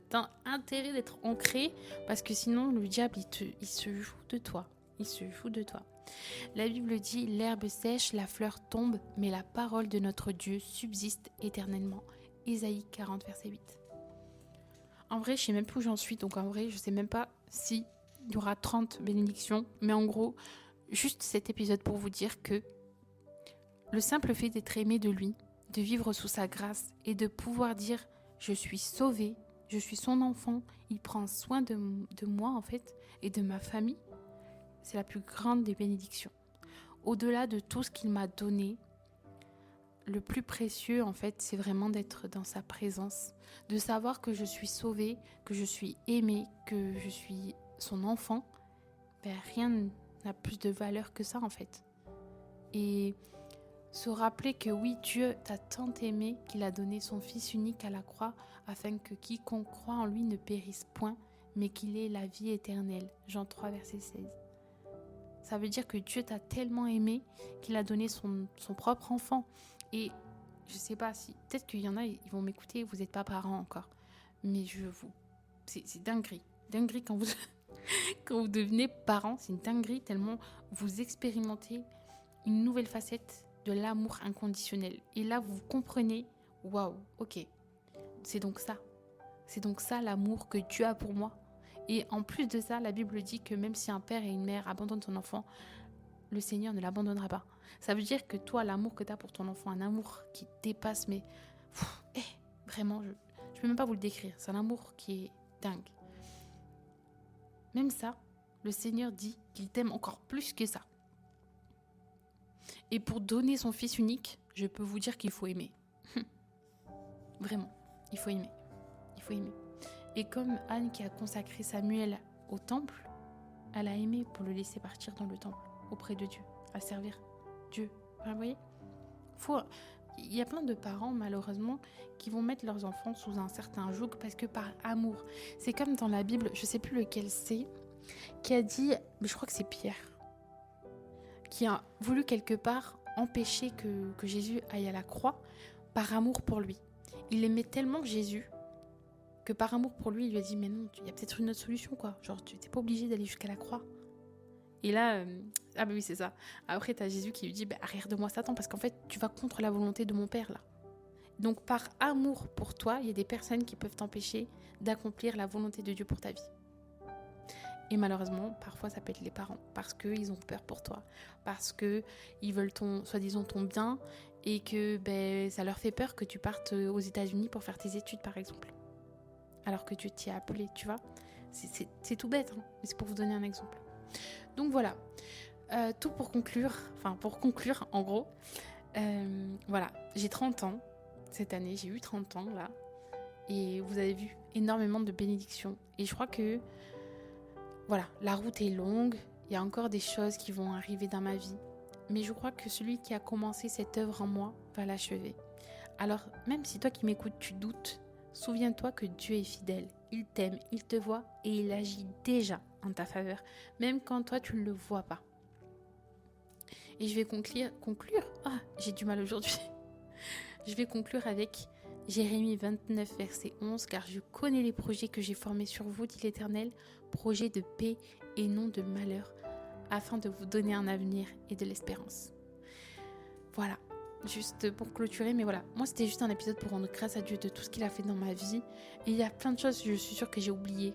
t'as intérêt d'être ancré, parce que sinon le diable, il se joue de toi. Il se joue de toi. La Bible dit, l'herbe sèche, la fleur tombe, mais la parole de notre Dieu subsiste éternellement. Ésaïe 40, verset 8. En vrai, je sais même plus où j'en suis, donc en vrai, je sais même pas si il y aura 30 bénédictions, mais en gros, juste cet épisode pour vous dire que le simple fait d'être aimé de lui, de vivre sous sa grâce et de pouvoir dire « je suis sauvé, je suis son enfant, il prend soin de moi en fait et de ma famille », c'est la plus grande des bénédictions. Au-delà de tout ce qu'il m'a donné, le plus précieux en fait, c'est vraiment d'être dans sa présence, de savoir que je suis sauvée, que je suis aimée, que je suis son enfant. Rien n'a plus de valeur que ça en fait. Et se rappeler que oui, Dieu t'a tant aimé qu'il a donné son Fils unique à la croix afin que quiconque croit en lui ne périsse point, mais qu'il ait la vie éternelle. Jean 3, verset 16. Ça veut dire que Dieu t'a tellement aimé qu'il a donné son propre enfant. Et je sais pas si... Peut-être qu'il y en a, ils vont m'écouter, vous n'êtes pas parents encore. Mais c'est dinguerie. Dinguerie quand vous... quand vous devenez parents, c'est une dinguerie tellement vous expérimentez une nouvelle facette de l'amour inconditionnel. Et là, vous comprenez, waouh, ok, c'est donc ça. C'est donc ça l'amour que Dieu a pour moi. Et en plus de ça, la Bible dit que même si un père et une mère abandonnent son enfant, le Seigneur ne l'abandonnera pas. Ça veut dire que toi, l'amour que tu as pour ton enfant, un amour qui dépasse, mais vraiment, je ne peux même pas vous le décrire. C'est un amour qui est dingue. Même ça, le Seigneur dit qu'il t'aime encore plus que ça. Et pour donner son Fils unique, je peux vous dire qu'il faut aimer. Vraiment, il faut aimer. Il faut aimer. Et comme Anne qui a consacré Samuel au temple, elle a aimé pour le laisser partir dans le temple, auprès de Dieu, à servir Dieu. Enfin, vous voyez, il y a plein de parents, malheureusement, qui vont mettre leurs enfants sous un certain joug parce que par amour. C'est comme dans la Bible, je ne sais plus lequel c'est, qui a dit, mais je crois que c'est Pierre, qui a voulu quelque part empêcher que Jésus aille à la croix par amour pour lui. Il aimait tellement Jésus que par amour pour lui, il lui a dit, mais non, il y a peut-être une autre solution, quoi. Genre, tu n'es pas obligé d'aller jusqu'à la croix. Et là, ah bah oui, c'est ça. Après, tu as Jésus qui lui dit, arrière de moi Satan, parce qu'en fait, tu vas contre la volonté de mon Père, là. Donc, par amour pour toi, il y a des personnes qui peuvent t'empêcher d'accomplir la volonté de Dieu pour ta vie. Et malheureusement, parfois, ça peut être les parents, parce qu'ils ont peur pour toi, parce qu'ils veulent soi-disant ton bien, et que ça leur fait peur que tu partes aux États-Unis pour faire tes études, par exemple. Alors que Dieu t'y a appelé, tu vois. C'est tout bête, hein, mais c'est pour vous donner un exemple. Donc voilà, tout pour conclure, en gros, voilà, j'ai 30 ans cette année, j'ai eu 30 ans là, et vous avez vu énormément de bénédictions. Et je crois que, voilà, la route est longue, il y a encore des choses qui vont arriver dans ma vie, mais je crois que celui qui a commencé cette œuvre en moi va l'achever. Alors, même si toi qui m'écoutes, tu doutes, souviens-toi que Dieu est fidèle, il t'aime, il te voit et il agit déjà en ta faveur, même quand toi tu ne le vois pas. Et je vais conclure, j'ai du mal aujourd'hui. Je vais conclure avec Jérémie 29, verset 11, car je connais les projets que j'ai formés sur vous, dit l'Éternel, projets de paix et non de malheur, afin de vous donner un avenir et de l'espérance. Voilà. Juste pour clôturer, mais voilà, moi c'était juste un épisode pour rendre grâce à Dieu de tout ce qu'il a fait dans ma vie. Et il y a plein de choses, je suis sûre que j'ai oublié.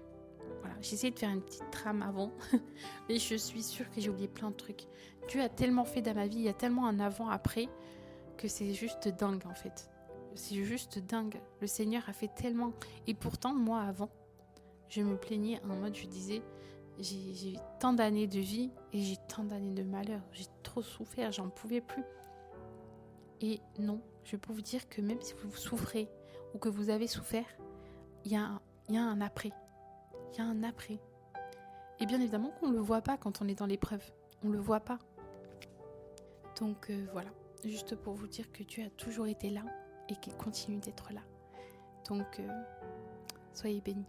Voilà, j'ai essayé de faire une petite trame avant, mais je suis sûre que j'ai oublié plein de trucs. Dieu a tellement fait dans ma vie, il y a tellement un avant-après, que c'est juste dingue en fait. C'est juste dingue. Le Seigneur a fait tellement. Et pourtant, moi avant, je me plaignais en mode, je disais, j'ai tant d'années de vie et j'ai tant d'années de malheur. J'ai trop souffert, j'en pouvais plus. Et non, je peux vous dire que même si vous souffrez ou que vous avez souffert, il y a un après. Il y a un après. Et bien évidemment qu'on ne le voit pas quand on est dans l'épreuve. On ne le voit pas. Donc voilà, juste pour vous dire que Dieu a toujours été là et qu'il continue d'être là. Donc soyez bénis.